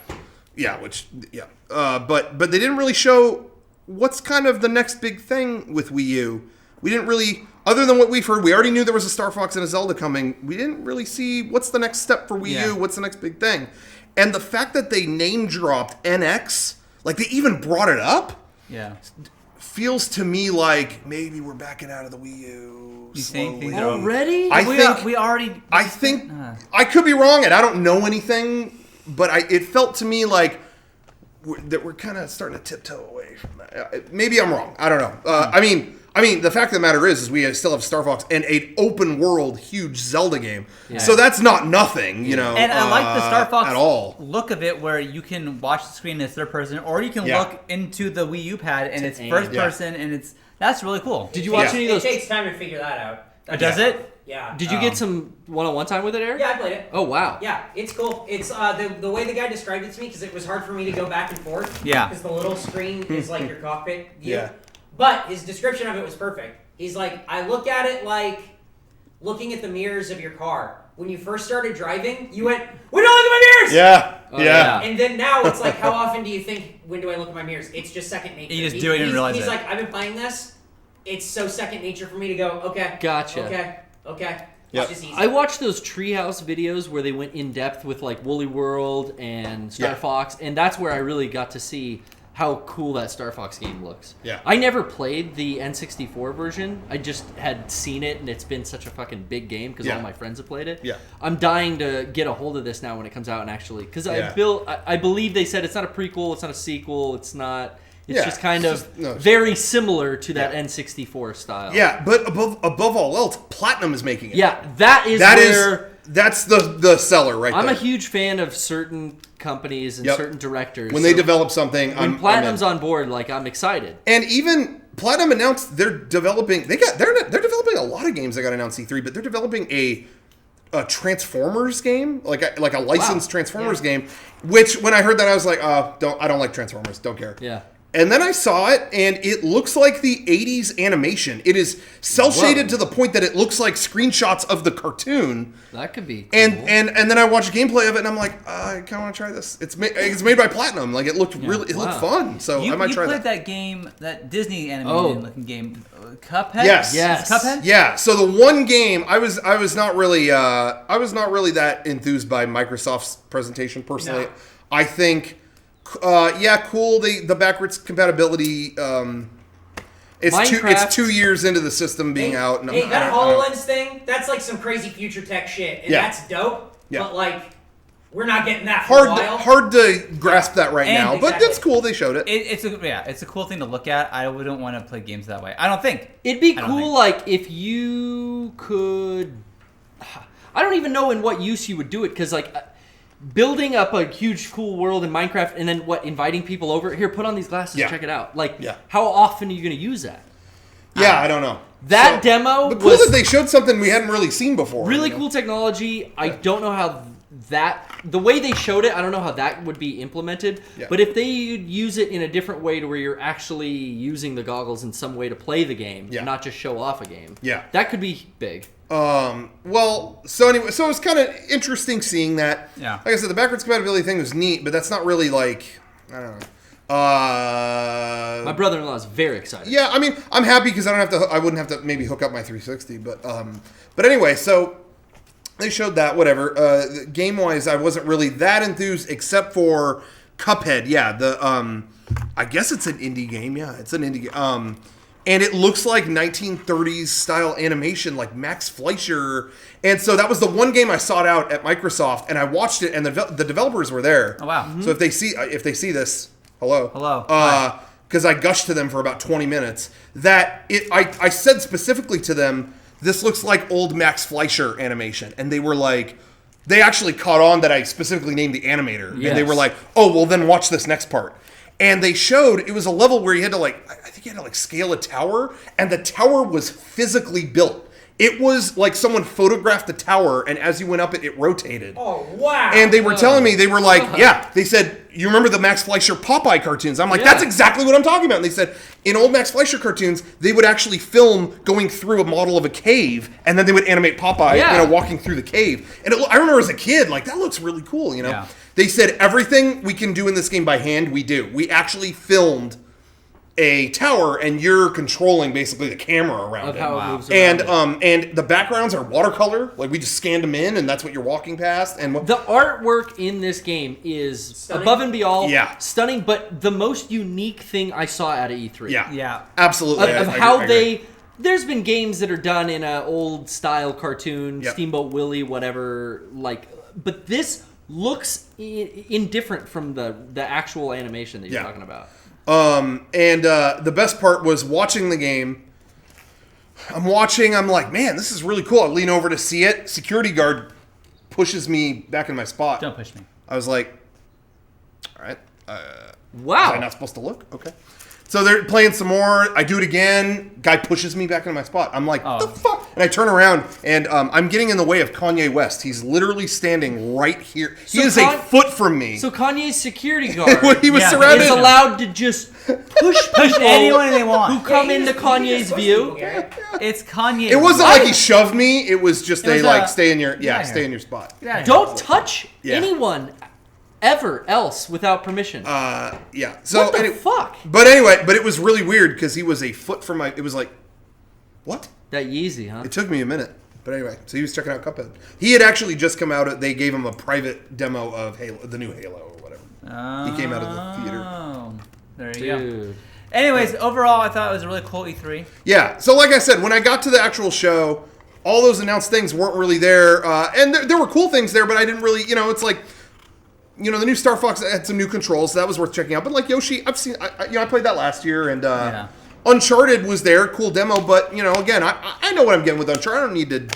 But they didn't really show what's kind of the next big thing with Wii U. We didn't really, other than what we've heard, we already knew there was a Star Fox and a Zelda coming. We didn't really see what's the next step for Wii Yeah. U, what's the next big thing. And the fact that they name dropped NX, like they even brought it up, Yeah. feels to me like maybe we're backing out of the Wii U. You think slowly. things are- Already? We already. I think I could be wrong, and I don't know anything, but it felt to me like we're kind of starting to tiptoe away from that. Maybe I'm wrong. I don't know. I mean, the fact of the matter is we still have Star Fox and an open world, huge Zelda game. Yeah. So that's not nothing, you know. And I like the Star Fox at all. look of it, where you can watch the screen in third person, or you can Yeah. look into the Wii U pad and it's aim. first Yeah. person, and that's really cool. Did you watch Yeah. any It of those? takes time to figure that out. Does it? Yeah. Did you get some one-on-one time with it, Eric? Yeah, I played it. Oh, wow. Yeah, it's cool. It's the way the guy described it to me, because it was hard for me to go back and forth. Yeah. Because the little screen is like your cockpit view. Yeah. But his description of it was perfect. He's like, I look at it like looking at the mirrors of your car. When you first started driving, you went, "When do I look at my mirrors?" Yeah. Oh, yeah. And then now it's like, how often do you think, when do I look at my mirrors? It's just second nature. You just do it and He's- realize He's it. like, I've been playing this. It's so second nature for me to go, okay. Gotcha. Okay. Yep. It's just easy. I watched those Treehouse videos where they went in depth with like Woolly World and Star Yeah. Fox, and that's where I really got to see how cool that Star Fox game looks. Yeah. I never played the N64 version. I just had seen it, and it's been such a fucking big game because all my friends have played it. Yeah. I'm dying to get a hold of this now when it comes out and actually, because Yeah. I believe they said it's not a prequel, it's not a sequel, it's not. It's Yeah, just kind it's of just- very similar to that N64 style. Yeah, but above all else, Platinum is making it. Yeah, That's the seller right I'm there. a huge fan of certain companies and certain directors. When they develop something, when Platinum's on board, like I'm excited. And even Platinum announced they're developing. They're developing a lot of games that got announced E3, but they're developing a Transformers game, like a licensed Transformers game. Which when I heard that, I was like, I don't like Transformers. Don't care. Yeah. And then I saw it, and it looks like the 80s animation. It is cel-shaded to the point that it looks like screenshots of the cartoon. That could be cool. And then I watched gameplay of it, and I'm like, I kind of want to try this. It's made by Platinum. Like it looked looked fun. So I might try that. You played that game, that Disney animated looking game, Cuphead. Yes. Yes. Cuphead. Yeah. So the one game I was not really that enthused by Microsoft's presentation personally. No. I think. Cool. The backwards compatibility. It's 2 years into the system being out. And Hey, that HoloLens thing, that's like some crazy future tech shit, and that's dope. Yeah. But like, we're not getting that for a while. Hard to grasp that right now, but exactly. that's cool. They showed it. It's a cool thing to look at. I wouldn't want to play games that way. I don't think It'd be cool, like, if you could. I don't even know in what use you would do it, because, like, building up a huge, cool world in Minecraft and then, inviting people over. Here, put on these glasses, check it out. Like, how often are you going to use that? Yeah, I don't know. That demo but cool was that they showed something we hadn't really seen before. really cool technology. I don't know how the way they showed it, I don't know how that would be implemented. Yeah. But if they use it in a different way to where you're actually using the goggles in some way to play the game, not just show off a game, that could be big. So anyway, so it was kind of interesting seeing that. Yeah. Like I said, the backwards compatibility thing was neat, but that's not really like, I don't know. My brother-in-law is very excited. Yeah, I mean, I'm happy because I wouldn't have to maybe hook up my 360, but anyway, so they showed that, whatever. Game-wise, I wasn't really that enthused except for Cuphead. Yeah, I guess it's an indie game. Yeah, it's an indie game. And it looks like 1930s style animation, like Max Fleischer. And so that was the one game I sought out at Microsoft, and I watched it, and the developers were there. Oh wow! So if they see this, hello, because I gushed to them for about 20 minutes. I said specifically to them, this looks like old Max Fleischer animation, and they were like, they actually caught on that I specifically named the animator, and they were like, oh well, then watch this next part. And they showed it was a level where you had to I think you had to scale a tower, and the tower was physically built. It was like someone photographed the tower, and as you went up it rotated. Oh, wow. And they were telling me, they were like, they said, you remember the Max Fleischer Popeye cartoons? I'm like, that's exactly what I'm talking about. And they said, in old Max Fleischer cartoons, they would actually film going through a model of a cave, and then they would animate Popeye, walking through the cave. And I remember as a kid, that looks really cool, Yeah. They said, everything we can do in this game by hand, we do. We actually filmed a tower, and you're controlling basically the camera around it. How it moves around and the backgrounds are watercolor. Like, we just scanned them in, and that's what you're walking past. And the artwork in this game is stunning. Above and beyond stunning, but the most unique thing I saw out of E3. Yeah. Absolutely. I agree. There's been games that are done in an old style cartoon, Steamboat Willie, whatever, but this looks indifferent from the actual animation that you're talking about. And the best part was watching the game. I'm like, man, this is really cool. I lean over to see it. Security guard pushes me back in my spot. Don't push me. I was like, all right. Wow. Was I not supposed to look? Okay. So they're playing some more. I do it again. Guy pushes me back into my spot. I'm like, the fuck? And I turn around, and I'm getting in the way of Kanye West. He's literally standing right here. He is a foot from me. So Kanye's security guard he was surrounded. is allowed to just push anyone they want who come into Kanye's view. It's Kanye. It wasn't like he shoved me. It was just stay in your spot. Don't touch anyone ever else without permission. So what the fuck? But anyway, it was really weird because he was a foot from my. It was like, what? That Yeezy, huh? It took me a minute. But anyway, so he was checking out Cuphead. He had actually just come out. They gave him a private demo of Halo, the new Halo or whatever. He came out of the theater. There you go. Anyways, overall, I thought it was a really cool E3. Yeah. So like I said, when I got to the actual show, all those announced things weren't really there. And there were cool things there, but I didn't really, it's like, the new Star Fox had some new controls, so that was worth checking out. But like Yoshi, I've seen, I played that last year, and Uncharted was there, cool demo. But again, I know what I'm getting with Uncharted. I don't need to,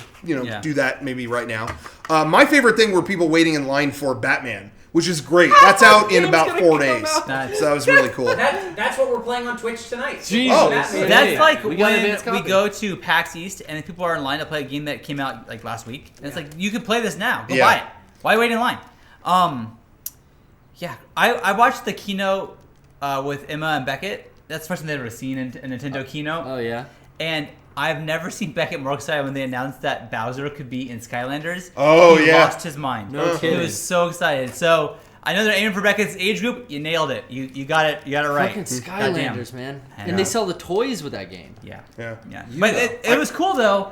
do that maybe right now. My favorite thing were people waiting in line for Batman, which is great. That's out in about 4 days. Nice. So that was really cool. That's what we're playing on Twitch tonight. Jesus. Oh, that's like we when we go to PAX East and people are in line to play a game that came out like last week. And it's like, you can play this now. Go buy it. Why wait in line? I watched the keynote with Emma and Beckett. That's the first time they've ever seen a Nintendo keynote. Oh, yeah? And I've never seen Beckett more excited when they announced that Bowser could be in Skylanders. Oh, he yeah. lost his mind. No kidding. He was so excited. So I know they're aiming for Beckett's age group. You nailed it. You got it. You got it right. Fucking Skylanders, man. I And know. they sell the toys with that game. Yeah. Yeah. But it was cool though.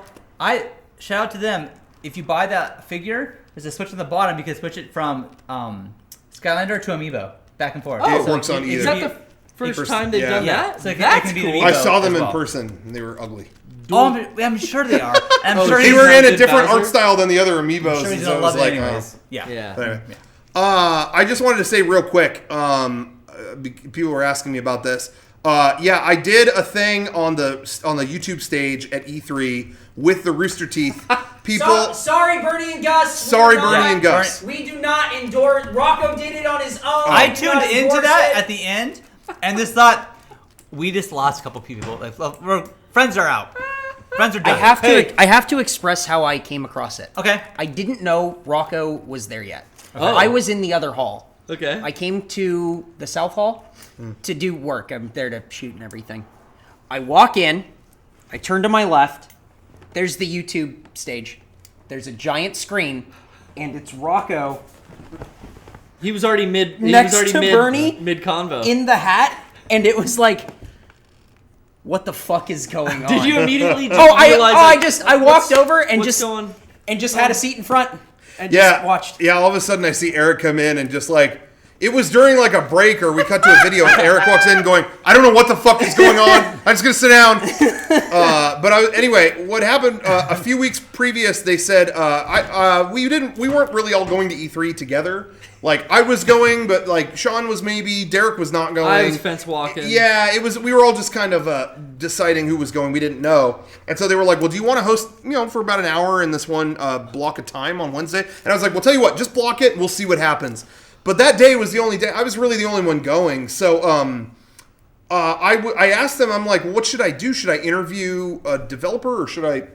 Shout out to them. If you buy that figure, there's a switch on the bottom. You can switch it from Skylander to Amiibo, back and forth. Oh, it works on Is either. that the first time they've done that? So it That's can be cool. the I saw them as in well. person, and they were ugly. Oh, I'm sure they are. And I'm sure They he's were gonna- in a good different Bowser? art style than the other I'm amiibos, sure and he's so gonna it love was it like, anyways. Yeah. Yeah. Anyway. I just wanted to say real quick. People were asking me about this. I did a thing on the YouTube stage at E3 with the Rooster Teeth people. Sorry, Bernie and Gus. Sorry, We're not- Bernie and Gus. We do not endorse. Rocco did it on his own. I We do not tuned into endorse that it. at the end, and just thought we just lost a couple people. Like, friends are out. Friends are done. I have to express how I came across it. Okay. I didn't know Rocco was there yet. Oh. I was in the other hall. Okay. I came to the South Hall to do work. I'm there to shoot and everything. I walk in. I turn to my left. There's the YouTube stage. There's a giant screen, and it's Rocco He was already mid. Next he was to already Bernie mid convo. in the hat, and it was like, what the fuck is going on? Did you immediately I realize? I walked over and what's just going? had a seat in front and just watched. Yeah, all of a sudden I see Eric come in and just like, it was during like a break or we cut to a video and Eric walks in going, I don't know what the fuck is going on. I'm just going to sit down. Anyway, what happened a few weeks previous, they said we weren't really all going to E3 together. Like I was going, but like Sean was maybe, Derek was not going. I was fence walking. Yeah, it was. We were all just kind of deciding who was going. We didn't know, and so they were like, "Well, do you want to host, for about an hour in this one block of time on Wednesday?" And I was like, "Well, tell you what, just block it. And we'll see what happens." But that day was the only day I was really the only one going. So I asked them, I'm like, well, what should I do? Should I interview a developer or should I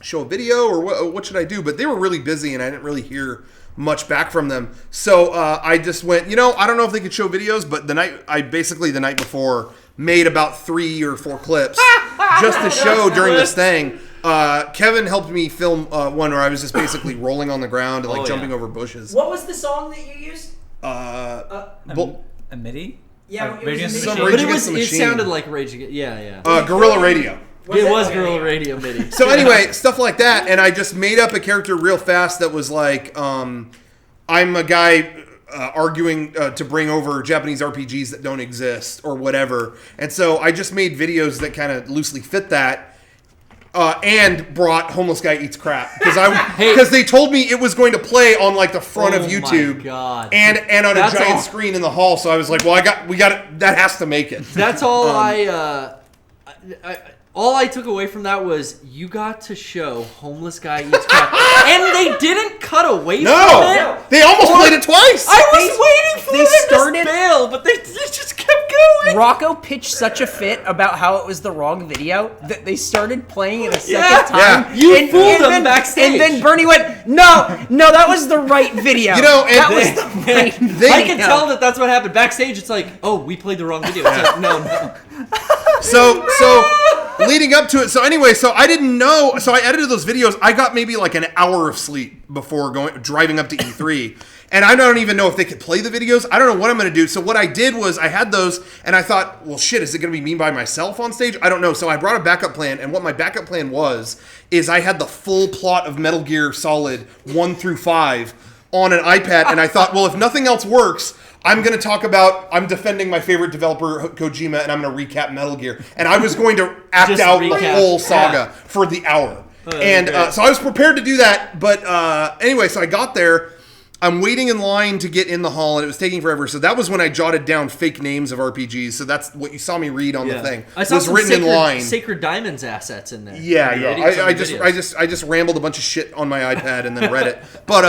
show a video or what should I do? But they were really busy and I didn't really hear much back from them. So I just went, I don't know if they could show videos, but the night before made about 3 or 4 clips just to show during this thing. Kevin helped me film one where I was just basically rolling on the ground and jumping over bushes. What was the song that you used? A MIDI? Yeah, it Rage was Against a the machine. Some Rage But it Against was. the It Machine. sounded like Rage Against. Yeah. Guerrilla Radio. It was okay, Guerrilla yeah. Radio MIDI. So anyway, stuff like that, and I just made up a character real fast that was like, I'm a guy arguing to bring over Japanese RPGs that don't exist or whatever, and so I just made videos that kind of loosely fit that. And brought Homeless Guy Eats Crap because they told me it was going to play on like the front of YouTube, my God. and on That's a giant all- screen in the hall. So I was like, well, we got it. That has to make it. That's all all I took away from that was you got to show Homeless Guy Eats Crap. And they didn't cut away from it. No, they almost played it twice. I was waiting for they them started- to fail, but they just kept going. Rocco pitched such a fit about how it was the wrong video that they started playing it a second Yeah. time. Yeah. You fooled them then, backstage. And then Bernie went, no, that was the right video. And that was the right video. I can tell that's what happened. Backstage, it's like, oh, we played the wrong video. It's like, no. So leading up to it. So anyway, so I didn't know. So I edited those videos. I got maybe like an hour of sleep before driving up to E3. And I don't even know if they could play the videos. I don't know what I'm going to do. So what I did was I had those and I thought, well, shit, is it going to be me by myself on stage? I don't know. So I brought a backup plan. And what my backup plan was, is I had the full plot of Metal Gear Solid 1 through 5 on an iPad, and I thought, well, if nothing else works, I'm going to talk about, I'm defending my favorite developer, Kojima, and I'm going to recap Metal Gear. And I was going to act out the whole saga for the hour. And so I was prepared to do that. But anyway, so I got there. I'm waiting in line to get in the hall, and it was taking forever. So that was when I jotted down fake names of RPGs. So that's what you saw me read on the thing. I saw was some written in line. Sacred Diamonds assets in there. Yeah. I just rambled a bunch of shit on my iPad and then read it. But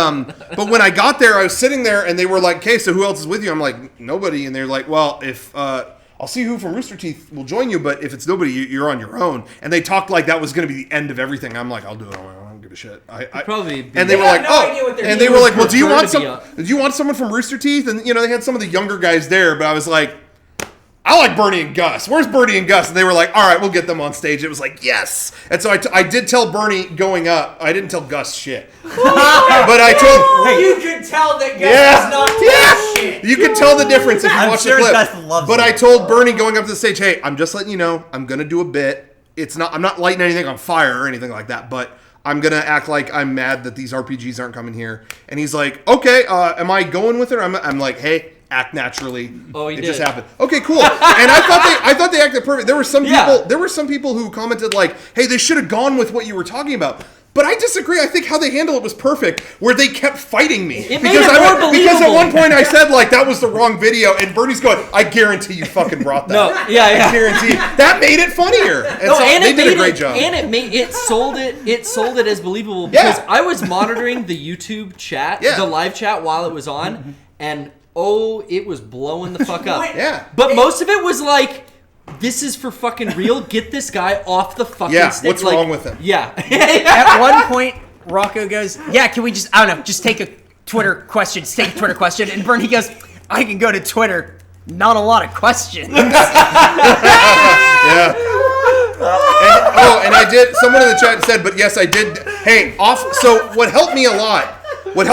when I got there, I was sitting there, and they were like, "Okay, so who else is with you?" I'm like, "Nobody." And they're like, "Well, if I'll see who from Rooster Teeth will join you, but if it's nobody, you're on your own." And they talked like that was going to be the end of everything. I'm like, "I'll do it on my own. I don't give a shit." And they were like, and they were like, "Well, do you want someone from Rooster Teeth?" And they had some of the younger guys there, but I was like, I like Bernie and Gus. Where's Bernie and Gus? And they were like, all right, we'll get them on stage. It was like, yes. And so I did tell Bernie going up. I didn't tell Gus shit. But I told... You could tell that Gus was not shit. You could tell the difference if you watch the clip. Gus loves but it. I told Bernie going up to the stage, hey, I'm just letting you know, I'm going to do a bit. I'm not lighting anything on fire or anything like that, but I'm going to act like I'm mad that these RPGs aren't coming here. And he's like, okay, am I going with it? I'm like, hey... act naturally. Oh, he did. Just happened. Okay, cool. And I thought they acted perfect. There were some people who commented like, "Hey, they should have gone with what you were talking about." But I disagree. I think how they handled it was perfect, where they kept fighting me. Because at one point I said like that was the wrong video, and Bernie's going, "I guarantee you fucking brought that." I guarantee that made it funnier. And they did a great job. And it sold it as believable because I was monitoring the YouTube chat, the live chat while it was on, and it was blowing the fuck up. But most of it was like, this is for fucking real. Get this guy off the fucking stage. What's wrong with him? At one point, Rocco goes, can we just, I don't know, just take a Twitter question. Just take a Twitter question. And Bernie goes, I can go to Twitter. Not a lot of questions. And I did, someone in the chat said, but yes, I did. Hey, so what helped me a lot was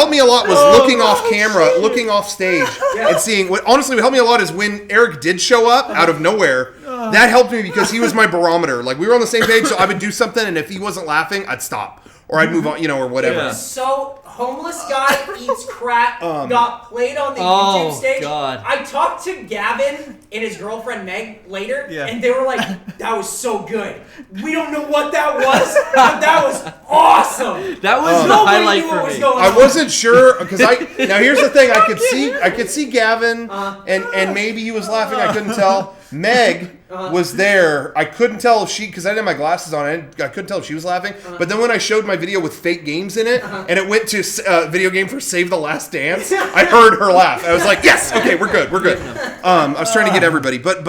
looking off camera, looking off stage, and seeing. What helped me a lot is when Eric did show up out of nowhere. That helped me because he was my barometer. Like we were on the same page, so I would do something, and if he wasn't laughing, I'd stop or I'd move on, or whatever. Yeah. So homeless guy eats crap got played on the YouTube stage. God. I talked to Gavin and his girlfriend Meg later, and they were like, "That was so good. We don't know what that was, but that was awesome." That was the highlight for me. I wasn't sure because now here's the thing: I could see Gavin, and maybe he was laughing. I couldn't tell. Meg was there. I couldn't tell if because I didn't have my glasses on. I couldn't tell if she was laughing. But then when I showed my video with fake games in it, and it went to video game for Save the Last Dance, I heard her laugh. I was like, yes, okay, we're good. I was trying to get everybody, but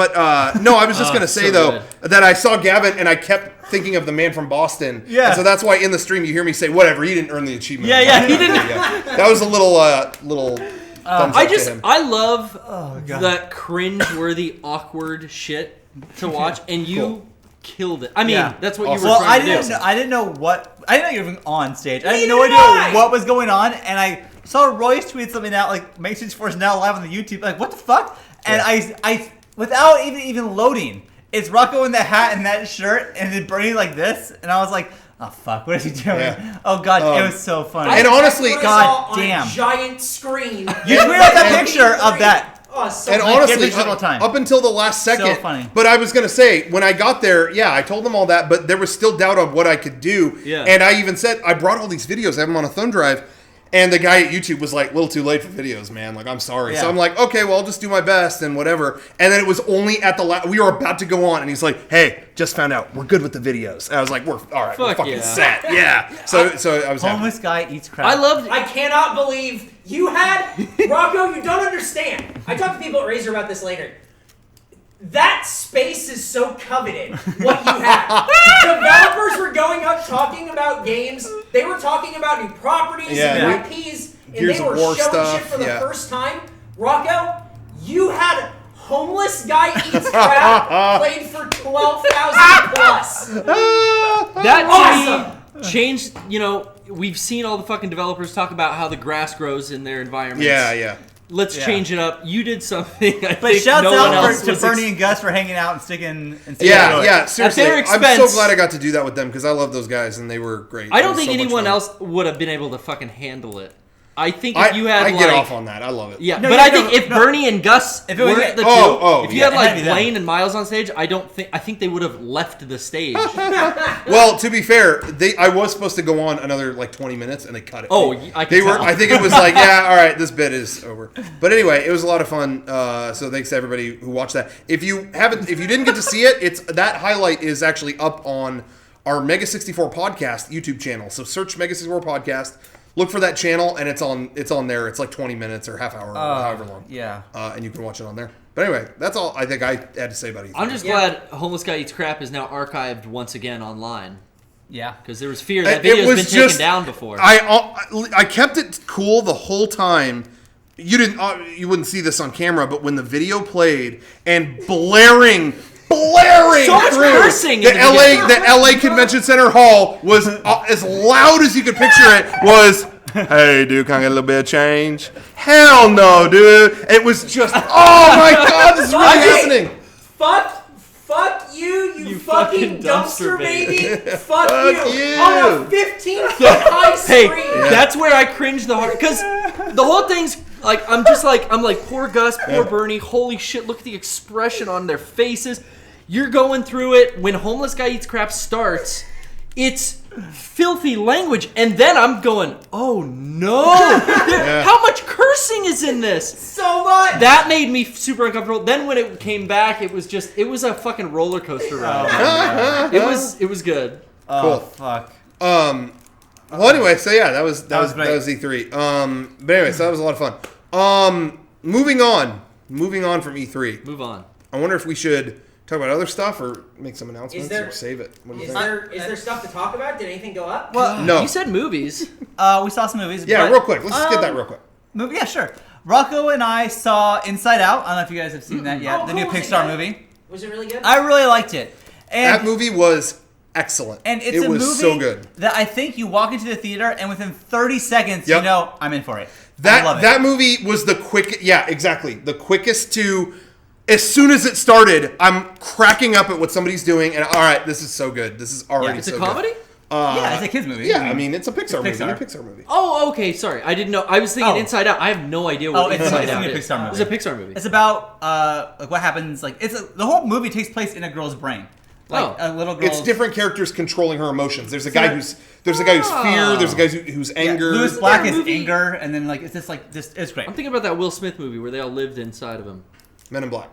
no, I was just gonna say though that I saw Gavin and I kept thinking of the man from Boston. Yeah. And so that's why in the stream you hear me say, whatever, he didn't earn the achievement. Yeah, he didn't. That was a little. I love the cringe-worthy, awkward shit to watch, and you killed it. I mean, that's what you were trying to do. I didn't know you were even on stage. I had no idea what was going on, and I saw Royce tweet something out like MEGA64 is now live on the YouTube. Like, what the fuck? And I without even loading, it's Rocco in the hat and that shirt, and then Bernie like this, and I was like, oh fuck, what is he doing? Yeah. Oh god, it was so funny. And honestly, god damn, on a giant screen. You tweeted out that picture of that. Oh, so and honestly, up until the last second, so funny. But I was gonna say when I got there, I told them all that, but there was still doubt on what I could do. Yeah. And I even said I brought all these videos, I have them on a thumb drive. And the guy at YouTube was like, a little too late for videos, man. Like, I'm sorry. Yeah. So I'm like, okay, well, I'll just do my best and whatever. And then it was only at the we were about to go on, and he's like, hey, just found out. We're good with the videos. And I was like, we're all right. We're fucking set. Yeah. So I was homeless guy eats crap. I cannot believe you had... Rocco, you don't understand. I talked to people at Razer about this later. That space is so coveted, what you have. Developers were going up talking about games. They were talking about new properties and IPs, and they were showing shit for the first time. Rocco, you had homeless guy eats crap played for 12,000 plus. That to me changed, we've seen all the fucking developers talk about how the grass grows in their environments. Yeah. Let's change it up. You did something. But shouts out to Bernie and Gus for hanging out and sticking. Seriously. At their expense, I'm so glad I got to do that with them because I love those guys and they were great. I don't think anyone else would have been able to fucking handle it. I think if you had I get off on that. I love it. Yeah, but I think if Bernie and Gus if it was weren't the two, if you had like Blaine and Miles on stage, I think they would have left the stage. Well, to be fair, I was supposed to go on another like 20 minutes, and they cut it. Oh, I can tell. I think it was like, yeah, all right, this bit is over. But anyway, it was a lot of fun. So thanks to everybody who watched that. If you didn't get to see it, that highlight is actually up on our MEGA64 podcast YouTube channel. So search MEGA64 podcast. Look for that channel, and it's on there. It's like 20 minutes or half hour, or however long. Yeah. And you can watch it on there. But anyway, that's all I think I had to say about it. I'm just glad Homeless Guy Eats Crap is now archived once again online. Yeah. Because there was fear that video has been taken down before. I kept it cool the whole time. You wouldn't see this on camera, but when the video played and blaring so much through cursing the LA Convention Center hall was as loud as you could picture it. Was, hey dude, can I get a little bit of change? Hell no, dude. It was just, oh my god, this is really happening. Fuck you fucking dumpster baby. Fuck you. you. On a 15-foot high screen. Hey, that's where I cringe the hardest. Because the whole thing's like, I'm like, poor Gus, poor Bernie. Holy shit, look at the expression on their faces. You're going through it. When Homeless Guy Eats Crap starts, it's filthy language. And then I'm going, oh no. How much cursing is in this? So much. That made me super uncomfortable. Then when it came back, it was a fucking roller coaster ride. It was good. Oh, cool. Fuck. Well, anyway, so yeah, that was E3. But anyway, so that was a lot of fun. Moving on from E3. Move on. I wonder if we should talk about other stuff or make some announcements or save it. What do you think? Is there stuff to talk about? Did anything go up? Well, No. You said movies. we saw some movies. Yeah, but, real quick. Let's just get that real quick. Yeah, sure. Rocco and I saw Inside Out. I don't know if you guys have seen that yet. Oh, the cool. new Was it Pixar good? movie. Was it really good? I really liked it. And That movie was excellent. And it's it a was movie so good. that I think you walk into the theater and within 30 seconds, Yep. you know, I'm in for it. I love it. That movie was the quickest. Yeah, exactly. The quickest to. As soon as it started, I'm cracking up at what somebody's doing, and all right, this is so good. This is already It's so a comedy? good. Yeah, it's a kid's movie. Yeah, I mean, it's a Pixar movie. Pixar. A Pixar movie. Oh, okay. Sorry, I didn't know. I was thinking Oh. Inside Out. I have no idea what Inside Out it's is. a Pixar movie. It's a Pixar movie. It's about like what happens. Like the whole movie takes place in a girl's brain. Like a little girl. It's different characters controlling her emotions. There's a guy who's fear. There's a guy who's anger. Louis Black is movie? anger, and then like it's just like this. It's great. I'm thinking about that Will Smith movie where they all lived inside of him. Men in Black.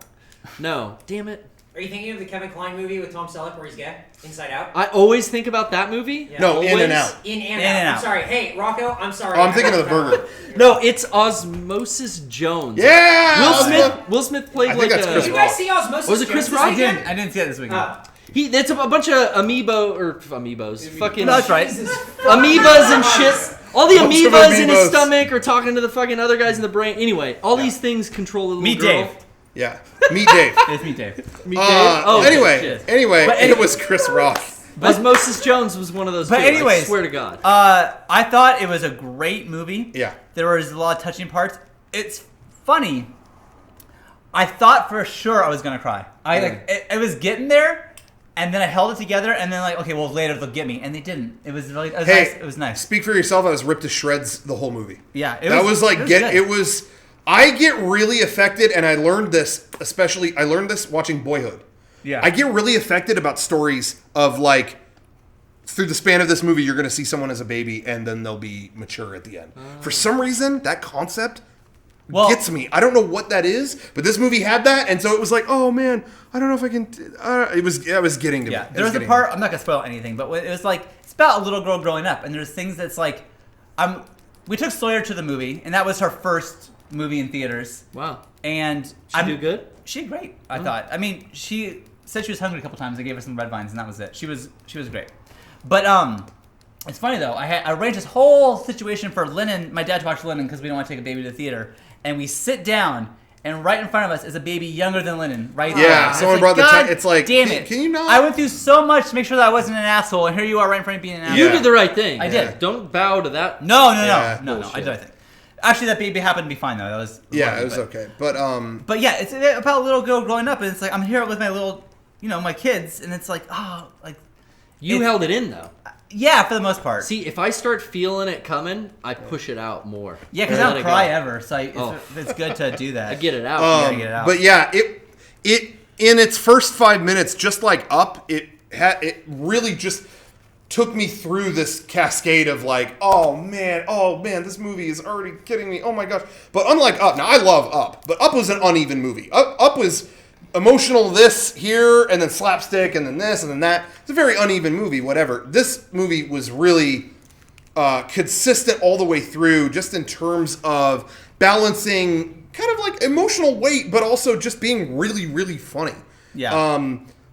No, damn it. Are you thinking of the Kevin Kline movie with Tom Selleck where he's gay? Inside Out? I always think about that movie. Yeah. No, Always. In and Out. In and In and Out. Out. I'm sorry. Hey, Rocco, I'm sorry. Oh, I'm thinking of the burger. No, it's Osmosis Jones. Yeah. Will Smith played I think like that's a. Chris Did you Rock. guys see Osmosis? Was it Chris Jones Rock? this weekend? I didn't see it this weekend. Oh. It's a bunch of amoebos. Fucking No, that's right. Jesus amoebas and shit. All the Bunch of amoebas in his amoebas. stomach are talking to the fucking other guys in the brain. Anyway, all these things control a little Meet girl. Dave. Yeah. Meet Dave. It's me, Dave. Meet Dave. Oh, anyway, shit. But it was Chris Rock. Osmosis Jones was one of those. But too, anyways, I swear to God. I thought it was a great movie. Yeah. There was a lot of touching parts. It's funny. I thought for sure I was gonna cry. I was getting there, and then I held it together, and then like, okay, well later they'll get me, and they didn't. It was really, nice. It was nice. Speak for yourself. I was ripped to shreds the whole movie. Yeah, That was like good. I get really affected, and I learned this watching Boyhood. Yeah. I get really affected about stories of like through the span of this movie, you're going to see someone as a baby, and then they'll be mature at the end. For some reason, that concept gets me. I don't know what that is, but this movie had that, and so it was like, oh man, I don't know if I can. It was getting to me. Yeah, there was a part. I'm not gonna spoil anything, but it was like it's about a little girl growing up, and there's things that's like, we took Sawyer to the movie, and that was her first movie in theaters. Wow. And She do good? She did great. I thought. I mean, she said she was hungry a couple times. I gave her some red vines, and that was it. She was great. But it's funny though. I arranged this whole situation for Lennon, my dad, to watch Lennon because we don't want to take a baby to the theater, and we sit down. And right in front of us is a baby younger than Lennon, right there. Yeah, And someone it's brought the God it's like, damn it. Can you not? I went through so much to make sure that I wasn't an asshole, and here you are right in front of me being an asshole. You did the right thing. I did. Don't bow to that. No, Yeah, I bullshit. did the right thing. Actually, that baby happened to be fine though. That was Yeah, it was okay. But yeah, it's about a little girl growing up, and it's like I'm here with my little, my kids, and it's like, oh, like You held it in though. Yeah, for the most part. See, if I start feeling it coming, I push it out more. Yeah, because I don't cry ever, so it's good to do that. I get it out. Get it out. But yeah, it in its first 5 minutes, just like Up, it really just took me through this cascade of like, oh man, this movie is already kidding me. Oh my gosh. But unlike Up, now I love Up, but Up was an uneven movie. Up was emotional this here, and then slapstick, and then this, and then that. It's a very uneven movie, whatever. This movie was really consistent all the way through, just in terms of balancing kind of like emotional weight, but also just being really, really funny. Yeah.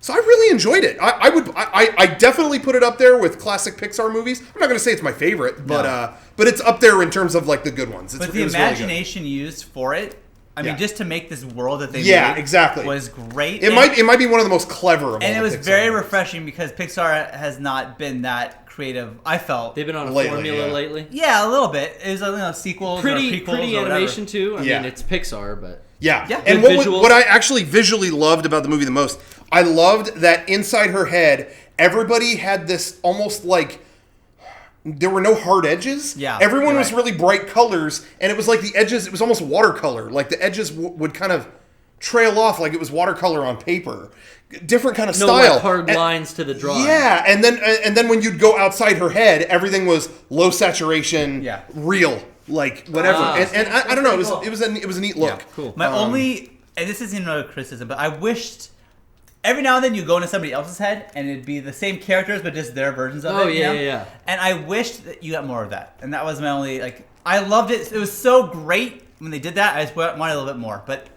So I really enjoyed it. I definitely put it up there with classic Pixar movies. I'm not going to say it's my favorite, but it's up there in terms of like the good ones. But the imagination used for it, I mean, just to make this world that they made exactly. was great. It might be one of the most clever of all. And it was Pixar very movies. refreshing because Pixar has not been that creative. I felt they've been on a lately, formula lately. Yeah, a little bit. It was sequels, Pretty or prequels, or animation too. I Yeah. mean, it's Pixar, but Yeah. Yeah. And Good visuals. what I actually visually loved about the movie the most, I loved that inside her head, everybody had this almost like there were no hard edges. Yeah, Everyone you're was right. really bright colors, and it was like the edges, it was almost watercolor. Like the edges would kind of trail off like it was watercolor on paper. Different kind of no style. like hard And- lines to the drawing. Yeah, and then when you'd go outside her head, everything was low saturation, real, like whatever. And I don't know, it was a neat look. Yeah, cool. My only, and this isn't a criticism, but I wished every now and then you go into somebody else's head and it'd be the same characters but just their versions of it. Yeah, you know? yeah. And I wished that you got more of that. And that was my only I loved it. It was so great when they did that. I just wanted a little bit more, but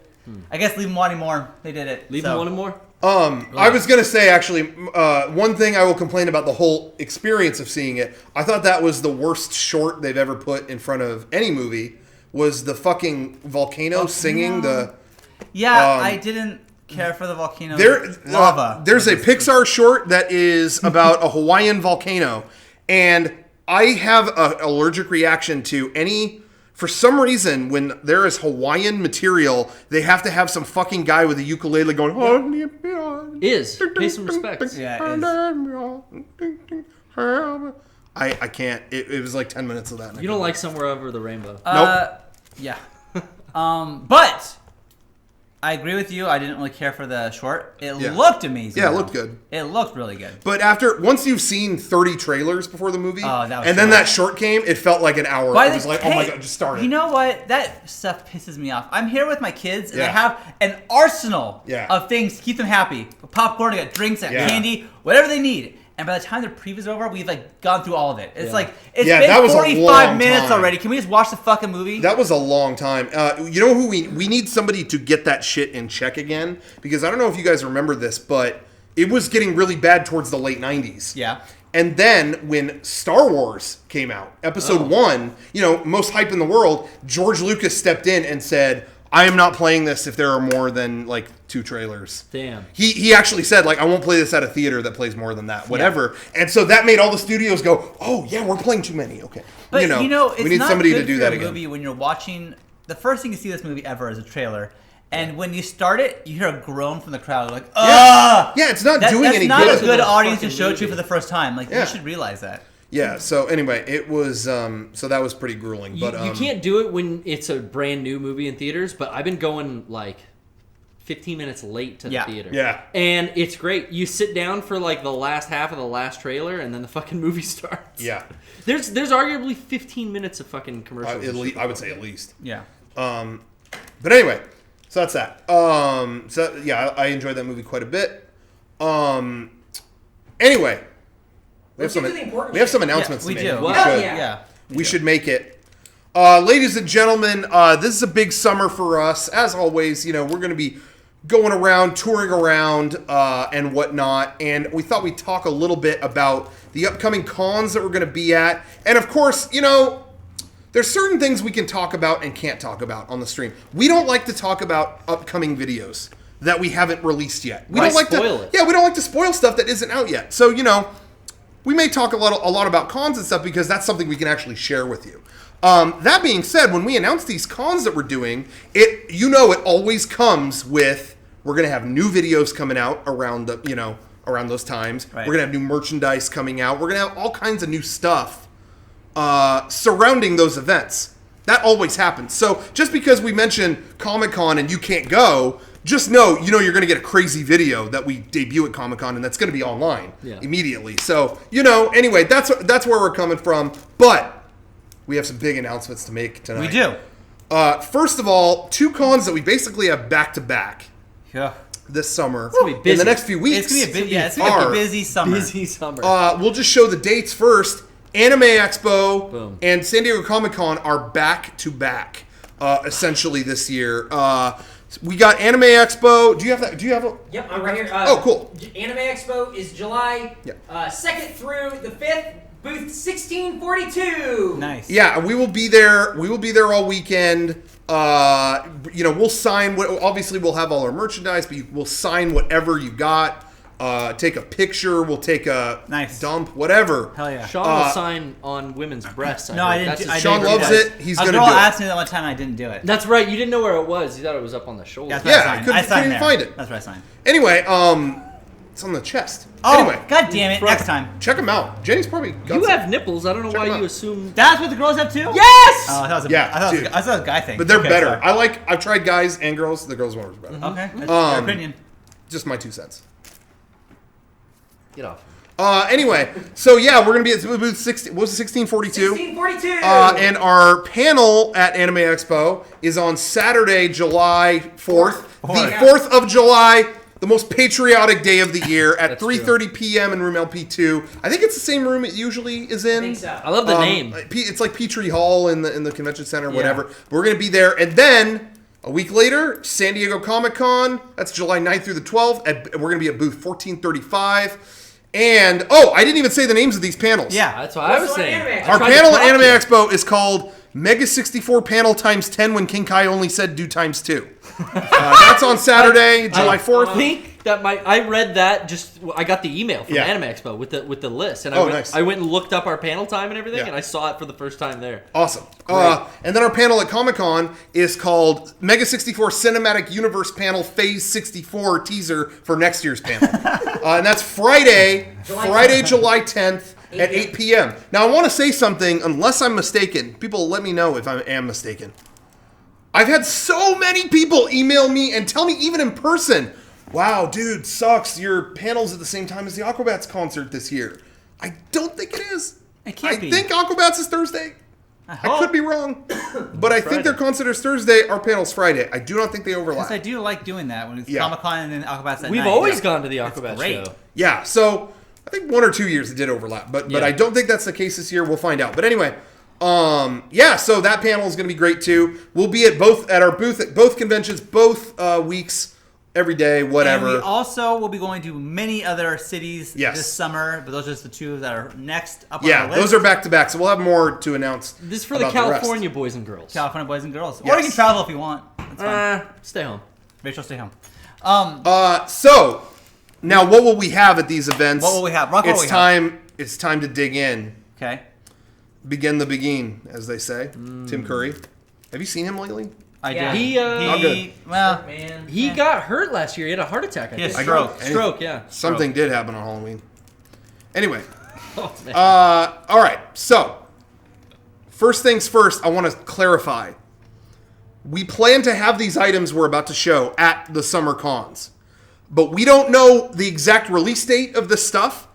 I guess leave them wanting more. They did it. Leave them wanting more. I was gonna say actually, one thing I will complain about the whole experience of seeing it. I thought that was the worst short they've ever put in front of any movie. Was the fucking volcano singing the? Yeah, I didn't care for the volcano. Lava. There's a Pixar short that is about a Hawaiian volcano, and I have an allergic reaction to any. For some reason, when there is Hawaiian material, they have to have some fucking guy with a ukulele going. Pay some respects. Yeah, I can't. It was like 10 minutes of that. You don't like Somewhere Over the Rainbow. Nope. Yeah. But I agree with you. I didn't really care for the short. It looked amazing. Yeah, it though. looked good. It looked really good. But once you've seen 30 trailers before the movie, that was and then short. that short came, it felt like an hour. It was like, oh my god, just start it. You know what? That stuff pisses me off. I'm here with my kids, and Yeah. I have an arsenal Yeah. of things to keep them happy. Popcorn, I got drinks, I got Yeah. candy, whatever they need. And by the time the previews are over, we've gone through all of it. It's it's Yeah, been that was a 45 long minutes time. already. Can we just watch the fucking movie? That was a long time. You know who we need somebody to get that shit in check again, because I don't know if you guys remember this, but it was getting really bad towards the late 90s. Yeah. And then when Star Wars came out, Episode 1, most hype in the world, George Lucas stepped in and said, I am not playing this if there are more than 2 trailers. Damn. He actually said, I won't play this at a theater that plays more than that, whatever. Yeah. And so that made all the studios go, oh, yeah, we're playing too many. Okay. But, it's we need not somebody good to do for that a again. movie when you're watching, the first thing you see this movie ever is a trailer. And when you start it, you hear a groan from the crowd. Like, ugh! Yeah, it's not doing any good. That's not a good It's a audience to fucking show it to movie. for the first time. You should realize that. Yeah, so anyway, it was, so that was pretty grueling. But You can't do it when it's a brand new movie in theaters, but I've been going 15 minutes late to the theater. Yeah. And it's great. You sit down for the last half of the last trailer, and then the fucking movie starts. Yeah. There's arguably 15 minutes of fucking commercials. I would say at least. Yeah. But anyway, so that's that. So yeah, I enjoyed that movie quite a bit. Anyway, we have some announcements we to do. make. Wow. should. Yeah. We should make it. Ladies and gentlemen, this is a big summer for us. As always, we're going to be going around, touring around, and whatnot. And we thought we'd talk a little bit about the upcoming cons that we're going to be at. And of course, there's certain things we can talk about and can't talk about on the stream. We don't like to talk about upcoming videos that we haven't released yet. We don't like spoil it. Yeah, we don't like to spoil stuff that isn't out yet. So, we may talk a lot about cons and stuff because that's something we can actually share with you. That being said, when we announce these cons that we're doing, it always comes with, we're going to have new videos coming out around around those times. Right. We're gonna have new merchandise coming out. We're gonna have all kinds of new stuff surrounding those events. That always happens. So just because we mention Comic-Con and you can't go, just know, you're going to get a crazy video that we debut at Comic-Con, and that's going to be online immediately. So, anyway, that's where we're coming from. But we have some big announcements to make tonight. We do. First of all, 2 cons that we basically have back-to-back this summer. It's gonna be busy. In the next few weeks. It's going to be a busy summer. Busy summer. We'll just show the dates first. Anime Expo Boom. and San Diego Comic-Con are back-to-back, essentially, this year. We got Anime Expo. Do you have that? Do you have a... Yep, I'm right here. Oh, cool. Anime Expo is July 2nd through the 5th, booth 1642. Nice. Yeah, we will be there. We will be there all weekend. We'll sign... Obviously, we'll have all our merchandise, but we'll sign whatever you got. Take a picture. We'll take a dump. Whatever. Hell yeah. Sean will sign on women's breasts. No, I didn't. Sean loves it. He's going to do it. A girl asked me that one time. I didn't do it. That's right. You didn't know where it was. You thought it was up on the shoulder. I couldn't even find it. That's what I signed. Anyway, it's on the chest. Oh, anyway, God damn it. Next time. check them out. Jenny's probably got You some. have nipples. I don't know why you assume. That's what the girls have too? Yes! Oh, I thought it was Yeah, I thought it dude. was a guy thing. But they're Okay, better. sorry. I've tried guys and girls. The girls one was better. Okay. That's your opinion. Just my 2 cents. Get off. Anyway, so yeah, we're gonna be at booth 16. What was it, 1642? 1642. And our panel at Anime Expo is on Saturday, July 4th. The 4th of July, the most patriotic day of the year, at 3:30 p.m. in room LP2. I think it's the same room it usually is in. I think so. I love the name. It's like Petrie Hall in the convention center, whatever. We're gonna be there, and then a week later, San Diego Comic-Con. That's July 9th through the 12th. We're going to be at booth 1435. And, I didn't even say the names of these panels. Yeah. That's what I was saying. Our panel at Anime Expo is called MEGA64 Panel times 10 when King Kai only said do times 2. That's on Saturday, July 4th. I think that I read that I got the email from Anime Expo with the list, and nice. I went and looked up our panel time and everything, Yeah. and I saw it for the first time there. Awesome. And then our panel at Comic-Con is called MEGA64 Cinematic Universe Panel Phase 64 teaser for next year's panel. And that's Friday, July 10th at 8 p.m. Now, I want to say something, unless I'm mistaken. People let me know if I am mistaken. I've had so many people email me and tell me, even in person, wow, dude, sucks. Your panel's at the same time as the Aquabats concert this year. I don't think it is. It can't be. I think Aquabats is Thursday. I could be wrong. But I think their concert is Thursday. Our panel's Friday. I do not think they overlap. Because I do like doing that when it's Comic-Con and then Aquabats at We've night. always gone to the Aquabats show. Yeah, so I think 1 or 2 years it did overlap. But I don't think that's the case this year. We'll find out. But anyway, so that panel is going to be great too. We'll be at our booth at both conventions, both weeks, every day, whatever. And we also will be going to many other cities this summer, but those are just the 2 that are next up on our list. Those are back to back, so we'll have more to announce. This is for the California boys and girls. California boys and girls. Yes. Or you can travel if you want. That's fine. Stay home. Rachel, stay home. So now what will we have at these events? What will we have? Rocco, It's time to dig in. Okay. Begin the begin, as they say. Tim Curry. Have you seen him lately? I Yeah. did. Not good. Well, Man. He got hurt last year. He had a heart attack. I He had think. stroke. Stroke, yeah. Something did happen on Halloween. Anyway. Oh, man. All right. So, first things first, I want to clarify. We plan to have these items we're about to show at the summer cons. But we don't know the exact release date of this stuff.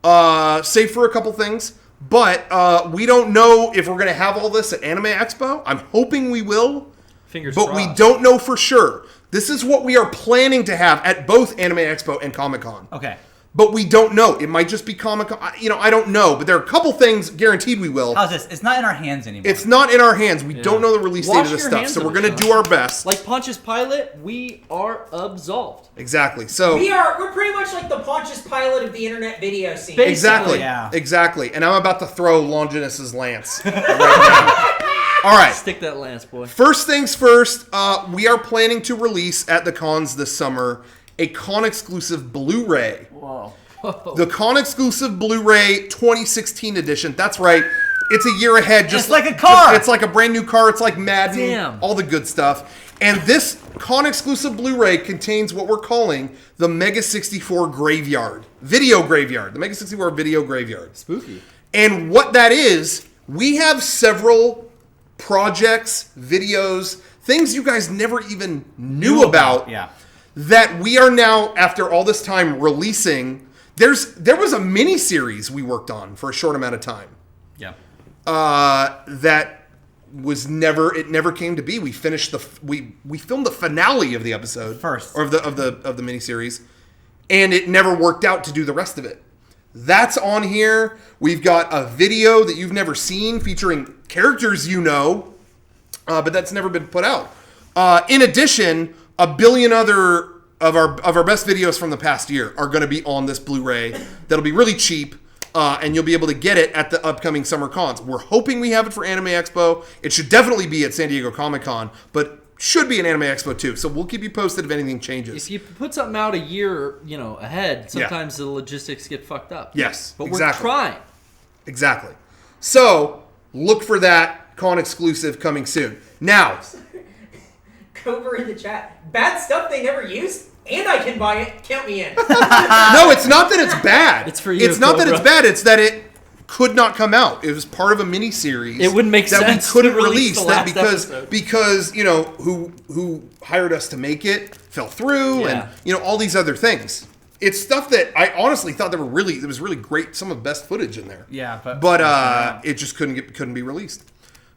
Save for a couple things. But we don't know if we're going to have all this at Anime Expo. I'm hoping we will. Fingers But crossed. we don't know for sure. This is what we are planning to have at both Anime Expo and Comic-Con. okay. But we don't know. It might just be Comic-Con. I don't know. But there are a couple things guaranteed we will. How's this? It's not in our hands anymore. It's not in our hands. We don't know the release Wash date of this your stuff. hands So of we're it, going to Sean. do our best. Like Pontius Pilate, we are absolved. Exactly. So We're pretty much like the Pontius Pilate of the internet video scene. Basically. exactly. Yeah. Exactly. And I'm about to throw Longinus's lance right now. All right. Stick that lance, boy. First things first, we are planning to release at the cons this summer a con-exclusive Blu-ray. Whoa. The con-exclusive Blu-ray 2016 edition. That's right. It's a year ahead. Just It's like a car. It's like a brand new car. It's like Madden. Damn. All the good stuff. And this con-exclusive Blu-ray contains what we're calling the MEGA64 Graveyard. Video Graveyard. The MEGA64 Video Graveyard. Spooky. And what that is, we have several projects, videos, things you guys never even knew about. Yeah. That we are now, after all this time, releasing. There was a mini-series we worked on for a short amount of time. Yeah. That was never came to be. We finished we filmed the finale of the episode First. or of the miniseries, and it never worked out to do the rest of it. That's on here. We've got a video that you've never seen featuring characters you know, but that's never been put out. In addition, a billion other of our best videos from the past year are going to be on this Blu-ray. That'll be really cheap. And you'll be able to get it at the upcoming summer cons. We're hoping we have it for Anime Expo. It should definitely be at San Diego Comic-Con, but should be an Anime Expo too. So we'll keep you posted if anything changes. If you put something out a year, ahead, sometimes the logistics get fucked up. Yes, but exactly. we're trying. Exactly. So look for that con exclusive coming soon. Now, Cobra in the chat. Bad stuff they never used, and I can buy it. Count me in. no, it's not that it's bad. It's for you, It's not that Cobra. it's bad. It's that it could not come out. It was part of a mini series. It wouldn't make that sense we couldn't to release the that last episode. because who hired us to make it fell through, Yeah. and all these other things. It's stuff that I honestly thought there was really great, some of the best footage in there. Yeah, but it just couldn't be released.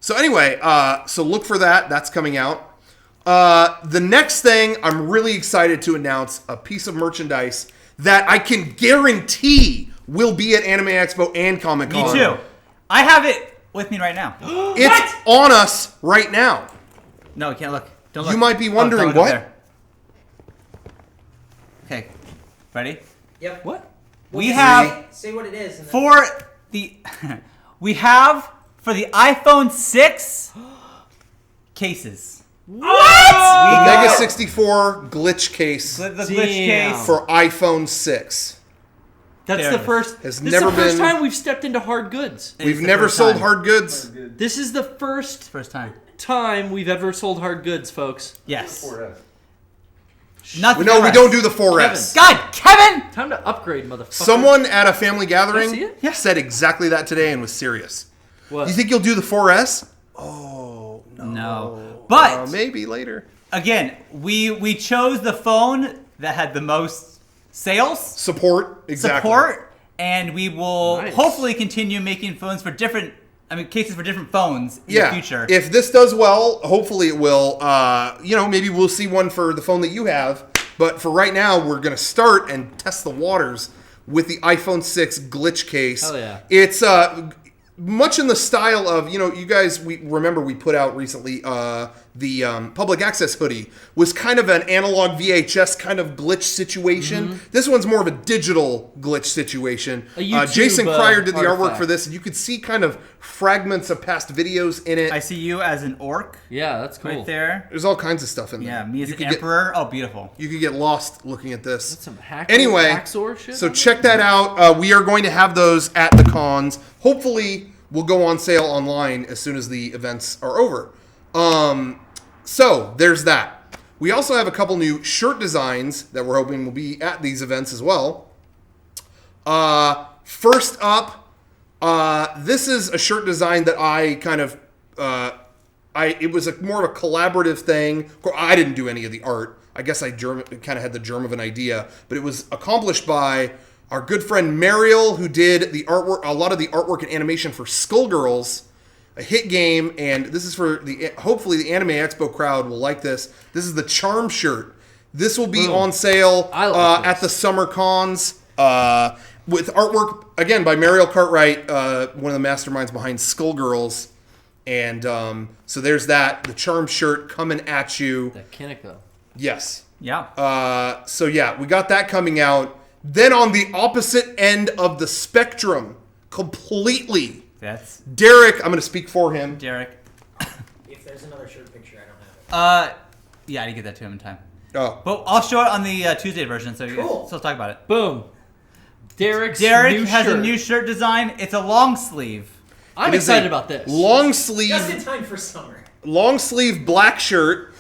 So anyway, so look for that. That's coming out. The next thing, I'm really excited to announce a piece of merchandise that I can guarantee will be at Anime Expo and Comic Con. Me too. I have it with me right now. It's on us right now. No, you can't look. Don't look. You might be Oh, wondering don't look what? there. Okay, ready? Yep. What? We have Say what it is. And then- for the we have for the iPhone 6 cases. The got- MEGA64 glitch case The glitch Damn. case. for iPhone 6. That's There the it is. first. Has This never is the first been- time we've stepped into hard goods. It's We've the never first sold time. hard goods. This is the first First time. time we've ever sold hard goods, folks. Yes. 4S. Not the No, we 4S. don't do the 4S. Kevin. God, Kevin! Time to upgrade, motherfucker. Someone at a family gathering see it? Yeah. said exactly that today and was serious. What? You think you'll do the 4S? Oh, no. No. But Maybe later. again, we chose the phone that had the most sales, Support. Exactly. support, and we will Nice. hopefully continue making phones for cases for different phones in the future. If this does well, hopefully it will. Maybe we'll see one for the phone that you have. But for right now, we're going to start and test the waters with the iPhone 6 glitch case. Hell yeah. It's much in the style of, you guys, we put out recently the public access hoodie was kind of an analog VHS kind of glitch situation. This one's more of a digital glitch situation. A YouTube, Jason Cryer did the artwork artifact. for this, and you could see kind of fragments of past videos in it. I see you as an orc Yeah, that's cool. right there. There's all kinds of stuff in there. Yeah, me as You an could get- emperor. Oh, beautiful. you could get lost looking at this. That's some hack Anyway, Haxor shit. so check that out. We are going to have those at the cons. Hopefully, we'll go on sale online as soon as the events are over. So there's that. We also have a couple new shirt designs that we're hoping will be at these events as well. First up, this is a shirt design that I kind of it was more of a collaborative thing. I didn't do any of the art. I guess I kind of had the germ of an idea, but it was accomplished by our good friend Mariel, who did the artwork, a lot of the artwork and animation for Skullgirls, a hit game, and this is for hopefully the Anime Expo crowd will like this. This is the Charm shirt. This will be on sale I like at the summer cons with artwork again by Mariel Cartwright, one of the masterminds behind Skullgirls. And so there's that. The Charm shirt coming at you. That Kineko. Yes. Yeah. So yeah, we got that coming out. Then on the opposite end of the spectrum, completely, That's Derek, I'm going to speak for him. Derek. If there's another shirt picture, I don't have it. Yeah, I didn't get that to him in time. Oh, But I'll show it on the Tuesday version, so you Cool. guys still talk about it. Boom. Derek Derek has a new shirt design. It's a long sleeve. I'm it is excited a about this. long Just in sleeve time for summer. black shirt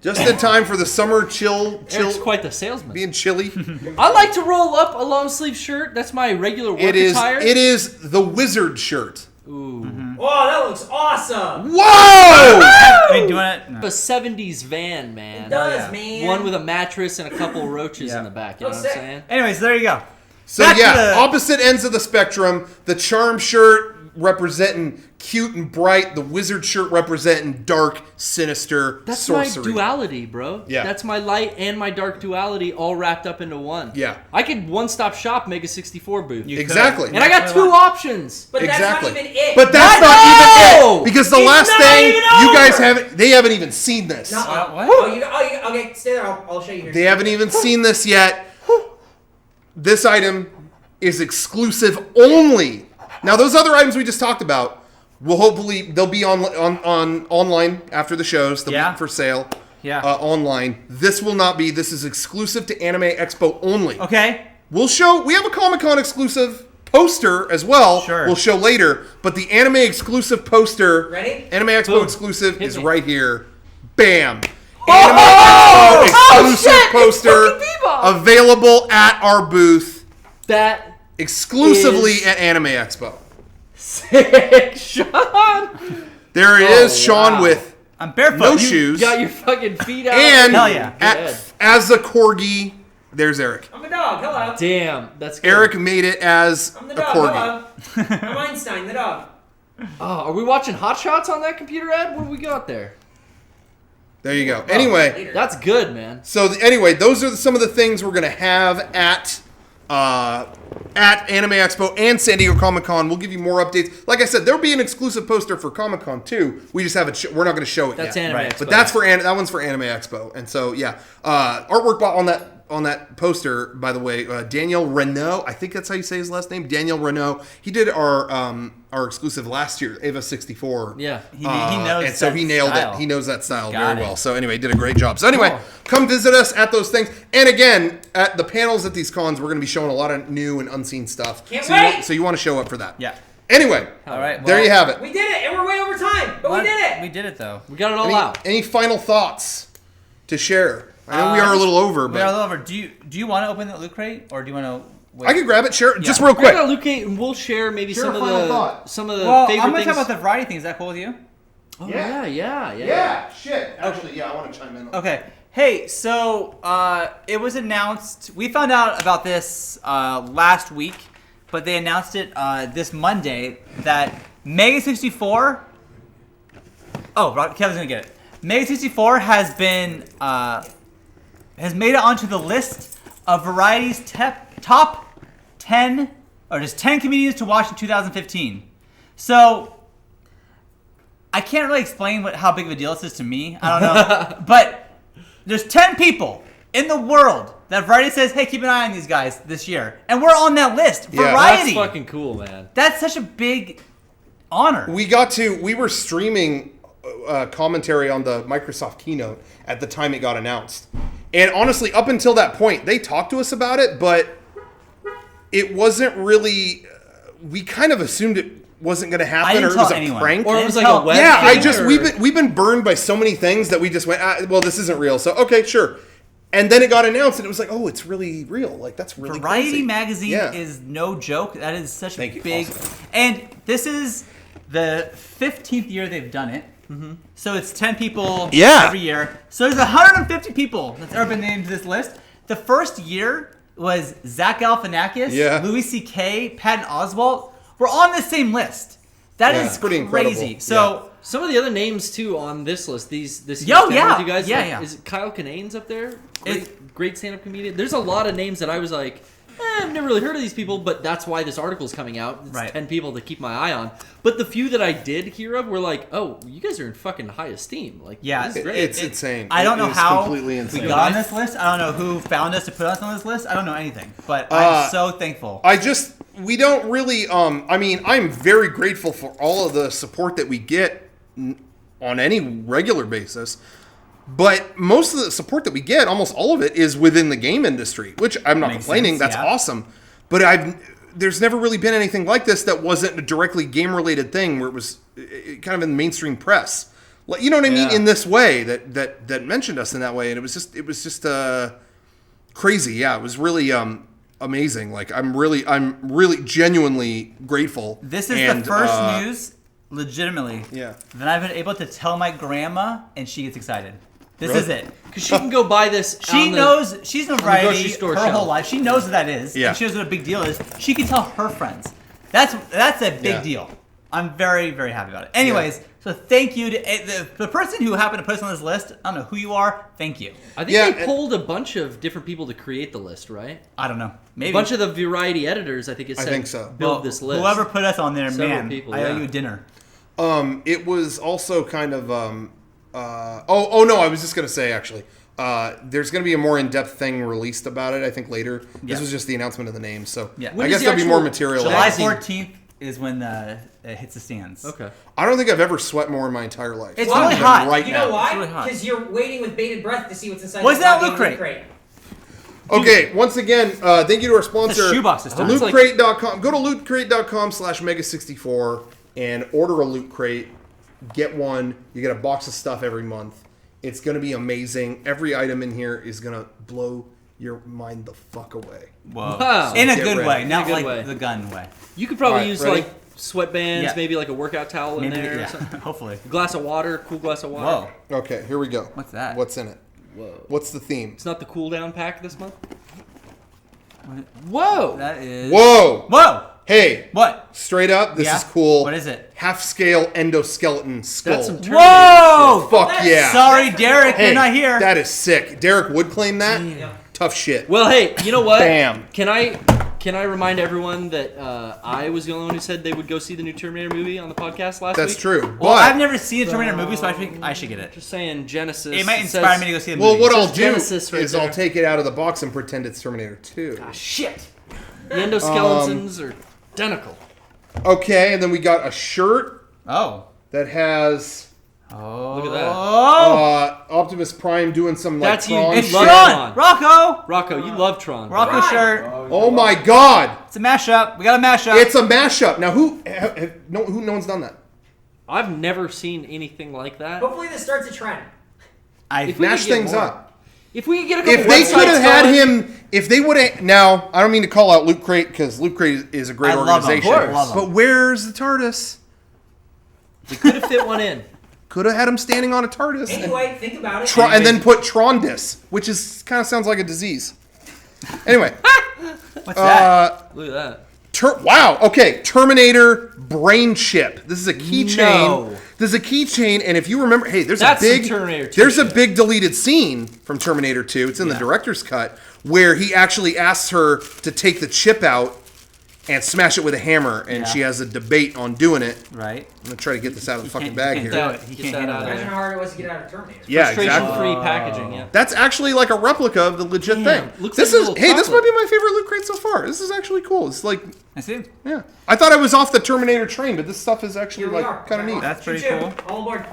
Just in time for the summer chill. Eric's quite the salesman. Being chilly. I like to roll up a long sleeve shirt. That's my regular work attire. It is the wizard shirt. Ooh. Oh, that looks awesome. Whoa! I mean, doing it. No. A 70s van, man. It does, man. One with a mattress and a couple roaches in the back. You know what I'm sick. saying? Anyways, there you go. So Back to the- opposite ends of the spectrum. The charm shirt representing cute and bright. The wizard shirt representing dark, sinister That's sorcery. my duality, bro. Yeah. That's my light and my dark duality all wrapped up into one. Yeah. I could one-stop shop MEGA64 booth. Exactly. And I got 2 options. But Exactly. that's not even it. But that's No! not even it. Because the It's last not thing even you over. guys haven't even seen this. Nuh-uh. What? Oh, okay, stay there. I'll show you here. They haven't even seen this yet. This item is exclusive only. Now, those other items we just talked about will hopefully they'll be on online after the shows. They'll be for sale. Yeah. Online. This will not be. This is exclusive to Anime Expo only. Okay. We have a Comic-Con exclusive poster as well. Sure. We'll show later. But the anime exclusive poster, Ready? Anime Expo Boom. exclusive, Hit is me. right here. Bam. Oh! Anime Expo Oh, exclusive shit! It's poster fucking Bebop! available at our booth That exclusively is- at Anime Expo. sick, Sean. There it Oh, is, Sean wow. with I'm barefoot. no You- shoes. Got your fucking feet out. And Hell yeah. Good. as a corgi, there's Eric. I'm a dog. Hello. Damn, that's good. Eric made it as I'm the a dog. corgi. Hello. I'm Einstein, the dog. Oh, are we watching Hot Shots on that computer ad? What do we got there? There you go. Anyway, Later. That's good, man. so anyway, those are some of the things we're gonna have at Anime Expo and San Diego Comic Con. We'll give you more updates. Like I said, there'll be an exclusive poster for Comic Con too. We just haven't. We're not going to show it That's yet. Anime Right. Expo. But that's that one's for Anime Expo. And so yeah, artwork on that poster. By the way, Daniel Renault. I think that's how you say his last name. Daniel Renault. He did our exclusive last year, Ava64. Yeah. He knows and so he nailed style. it. He knows that style Got very it. well. So anyway, he did a great job. So anyway, Cool. come visit us at those things. And again, at the panels at these cons, we're going to be showing a lot of new and unseen stuff. Can't so wait! so you want to show up for that. Yeah. Anyway, All right. there well, you have it. We did it, and we're way over time, but what? we did it. We did it though. We got it all out. Any final thoughts to share? I know we are a little over, We are a but little over. Do you want to open the loot crate or do you want to wait? I can grab it. Share it just Yeah. real We're quick. gonna Luke and we'll share maybe Share some a of final the thought. Well, favorite I'm gonna things. talk about the variety things. Is that cool with you? Oh Yeah. yeah. Shit. Actually, yeah, I want to chime in. Okay. Hey, so it was announced. We found out about this last week, but they announced it this Monday that MEGA64. Oh, Kevin's gonna get it. MEGA64 has been has made it onto the list of Variety's top 10 or just 10 comedians to watch in 2015. So I can't really explain how big of a deal this is to me. I don't know, but there's 10 people in the world that Variety says, "Hey, keep an eye on these guys this year," and we're on that list. Yeah. Variety. That's fucking cool, man. That's such a big honor. We were streaming commentary on the Microsoft keynote at the time it got announced. And honestly, up until that point, they talked to us about it, but it wasn't really, we kind of assumed it wasn't going to happen, didn't or it was tell a anyone. prank. Or it was like Tell- a web Yeah, thing, or- we've been burned by so many things that we just went, well, this isn't real, so okay, sure. And then it got announced, and it was like, oh, it's really real. Like, that's really Variety crazy. magazine Yeah. is no joke. That is such Thank a you. big, Awesome. and this is the 15th year they've done it. So it's 10 people Yeah. every year. So there's 150 people that's ever been named to this list. The first year was Zach Galifianakis, Yeah. Louis C.K., Patton Oswalt. We're on the same list. That Yeah, is it's pretty crazy. incredible. So Some of the other names too on this list. This Yo, year's yeah. panel, you guys. Yeah, like, yeah. Is Kyle Kinane's up there? It's- Great stand-up comedian. There's a lot of names that I was like, I've never really heard of these people, but that's why this article's coming out. It's Right. 10 people to keep my eye on. But the few that I did hear of were like, oh, you guys are in fucking high esteem. Like, Yeah, this is great. It's insane. I don't It know is how completely insane. we got on this list. I don't know who found us to put us on this list. I don't know anything, but Uh, I'm so thankful. We don't really, I mean, I'm very grateful for all of the support that we get on any regular basis. But most of the support that we get, almost all of it, is within the game industry, which I'm not Makes complaining. sense, That's yeah. awesome. But there's never really been anything like this that wasn't a directly game-related thing where it was kind of in the mainstream press. Like, you know what I mean? Yeah. In this way that mentioned us in that way, and it was just crazy. Yeah, it was really amazing. Like I'm really genuinely grateful. This is the first news, legitimately, Yeah. that I've been able to tell my grandma, and she gets excited. This Really? is it. Because she can go buy this. She knows, she's known grocery variety store her shelf. whole life. She knows what that is, Yeah. and she knows what a big deal is. She can tell her friends. That's a big Yeah. deal. I'm very, very happy about it. Anyways, so thank you to the person who happened to put us on this list. I don't know who you are. Thank you. I think they pulled a bunch of different people to create the list, right? I don't know. Maybe A bunch of the variety editors, I think it said, think so. build this list. Whoever put us on there, Several man, people, I owe yeah. you a dinner. It was also kind of oh no, I was just gonna say actually. There's going to be a more in-depth thing released about it, I think, later. Yeah. This was just the announcement of the name, so Yeah. I guess there'll be more material. July July 14th is when it hits the stands. Okay. I don't think I've ever sweat more in my entire life. It's Other really than hot. Right You now. know why? It's really hot. Because you're waiting with bated breath to see what's inside. What's the that fucking Loot Crate? Okay, once again, thank you to our sponsor, shoebox this time. lootcrate.com. Go to lootcrate.com/mega64 and order a Loot Crate. Get one. You get a box of stuff every month. It's going to be amazing. Every item in here is going to blow your mind the fuck away. Whoa. Wow. In a Get good ready. way, not good like way. the gun way. You could probably Alright, use ready? like sweatbands, Yeah. maybe like a workout towel in Maybe, there or yeah. something. Hopefully. Glass of water, cool glass of water. Whoa. Okay, here we go. What's that? What's in it? Whoa. What's the theme? It's not the cool down pack this month? Whoa. That is. Whoa! Whoa. Hey, What? straight up, this Yeah? is cool. What is it? Half-scale endoskeleton skull. That's some Terminator Whoa! Fuck That's- yeah. Sorry, Derek, Hey, you're not here. that is sick. Derek would claim that. Yeah. Tough shit. Well, hey, you know what? Bam. Can I remind everyone that I was the only one who said they would go see the new Terminator movie on the podcast last That's week? true. Well, But I've never seen a Terminator movie, so I think I should get it. Just saying, Genesis. It might says- inspire me to go see the well, movie. what I'll says do Genesis right is there. I'll take it out of the box and pretend it's Terminator 2. Shit. The endoskeletons are identical. Okay, and then we got a shirt Oh. that has Oh. Look at that. Optimus Prime doing some like That's you. Tron It's You shit. love Tron! Rocco! Rocco, you love Tron. Rocco Right. shirt. Oh my god! It's a mashup. We got a mashup. It's a mashup. Now no one's done that. I've never seen anything like that. Hopefully this starts a trend. If we Mash could get things more. up. If we could get a couple If they websites could have had going- him, if they would have. Now, I don't mean to call out Loot Crate because Loot Crate is a great I love 'em, organization. of course. Love 'em. But where's the TARDIS? we could have fit one in. Could have had him standing on a TARDIS. Anyway, think about it. And then put Trondis, which is kind of sounds like a disease. Anyway, What's that? Look at that. wow. Okay, Terminator brain chip. This is a keychain. No. This is a keychain, and if you remember, hey, there's That's a big some Terminator 2 there's a shit. big deleted scene from Terminator 2. It's in the director's cut where he actually asks her to take the chip out and smash it with a hammer, and Yeah. she has a debate on doing it. Right. I'm gonna try to get this out of the fucking can't- bag you here. can't do it. He Get can't that handle out of that. Imagine how hard it was to get out of Terminator. Yeah, exactly. Frustration-free packaging, yeah. That's actually like a replica of the legit Damn, thing. looks This like a is little hey, this might chocolate. be my favorite Loot Crate so far. This is actually cool. It's like I see. yeah. I thought I was off the Terminator train, but this stuff is actually Here we are. like kind of neat. That's pretty Choo-choo. cool. All aboard.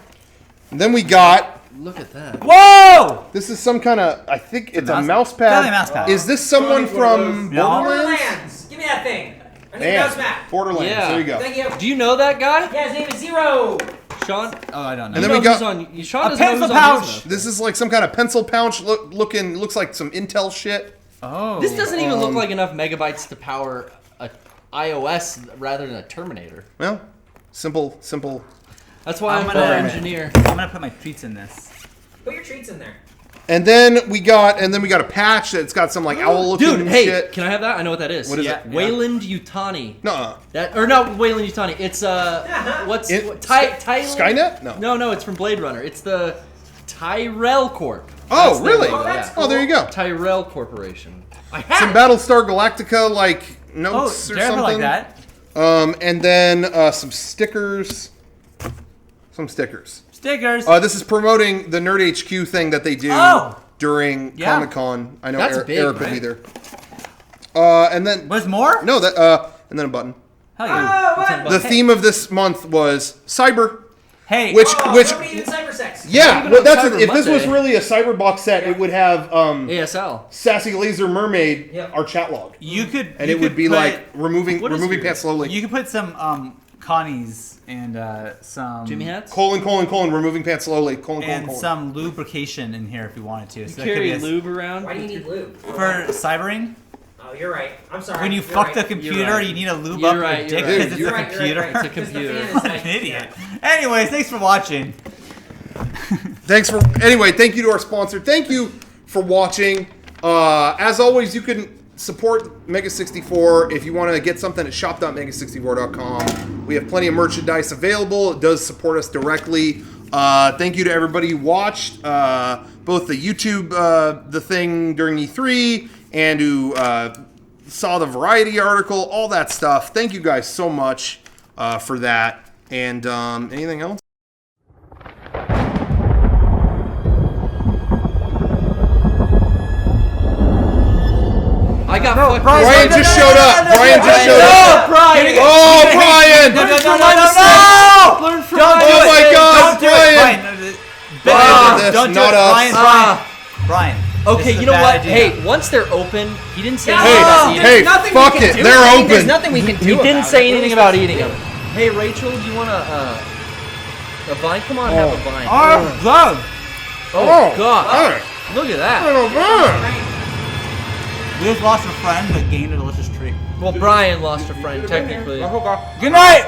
And then we got Look at that. Whoa! this is some kind of I think it's a mouse- mouse Definitely pad. a mouse pad. Is this someone Tony, one of from No. Borderlands? Borderlands. Give me that thing. I need a Man, mouse map. Borderlands. Yeah. There you go. Thank you. Do you know that guy? Yeah, his name is Zero. Sean? Oh, I don't know. And then You we know got- who's on, Sean A doesn't know pencil who's on his pouch. though. This is like some kind of pencil pouch looks like some Intel shit. Oh. This doesn't even look like enough megabytes to power a iOS rather than a Terminator. Well, simple. That's why I'm I'm an gonna- engineer. I'm gonna put my treats in this. Put your treats in there. And then we got a patch that's got some like owl looking Dude, hey, shit. can I have that? I know what that is. What is Yeah. it? Wayland Yutani. Nuh-uh. That or not Wayland Yutani. It's what's Skynet? No. No, it's from Blade Runner. It's the Tyrell Corp. Oh, That's the really? logo, Oh, that's yeah. cool. Oh, there you go. Tyrell Corporation. I Some have it. Battlestar Galactica like Oh, notes or Derek would something. like that. And then some stickers. Stickers. Stickers. This is promoting the Nerd HQ thing that they do Oh! during Yeah. Comic-Con. I know That's Eric, big, Eric would right? be there. And then Was more? no, that and then a button. Hell yeah. Oh, what? The theme of this month was cyber, Hey. which Oh, which nobody even cybersex. yeah, Even well, on that's Cyber if this was Monday. really a cyber box set, it would have ASL. Sassy Laser Mermaid, Yep. our chat log, You could. and you it would could be put- like removing What is pants yours? slowly. You could put some Connie's and some Jimmy hats. Colon, removing pants slowly. Colon, and some lubrication in here if you wanted to. You So that could carry be lube around. Why do you need lube? for cybering. Oh, you're right. I'm sorry. When you You're fuck right. the computer, right. you need to lube You're up right, your dick you're right. because it's You're a right, you're computer. right, you're right. It's a 'Cause the computer. fan is I'm like- an idiot. yeah. Anyways, thanks for watching. Thank you to our sponsor. Thank you for watching. As always, you can support MEGA64 if you want to get something at shop.mega64.com. We have plenty of merchandise available. It does support us directly. Thank you to everybody who watched both the YouTube the thing during E3 and who saw the Variety article, all that stuff. Thank you guys so much for that. And anything else? I got fucked. Brian just showed up. Brian just showed up. Brian! Oh, Brian! No! Learn from Don't my do Oh it. my mistake. God, Don't do it, Brian! Brian. did this, Don't do not it, us. Brian. Okay, This is you a know bad what? idea. Hey, once they're open, he didn't say Yeah. anything about Oh, eating. Hey, nothing fuck we can it. do. They're I mean, There's open. nothing we can do. He didn't about say it. anything about eating them. Hey, Rachel, you want a vine? Come on, have a vine. Oh, God. Oh, God. Alright. Look at that. We just lost a friend but gained a delicious treat. Well, Brian lost a friend, technically. Good night.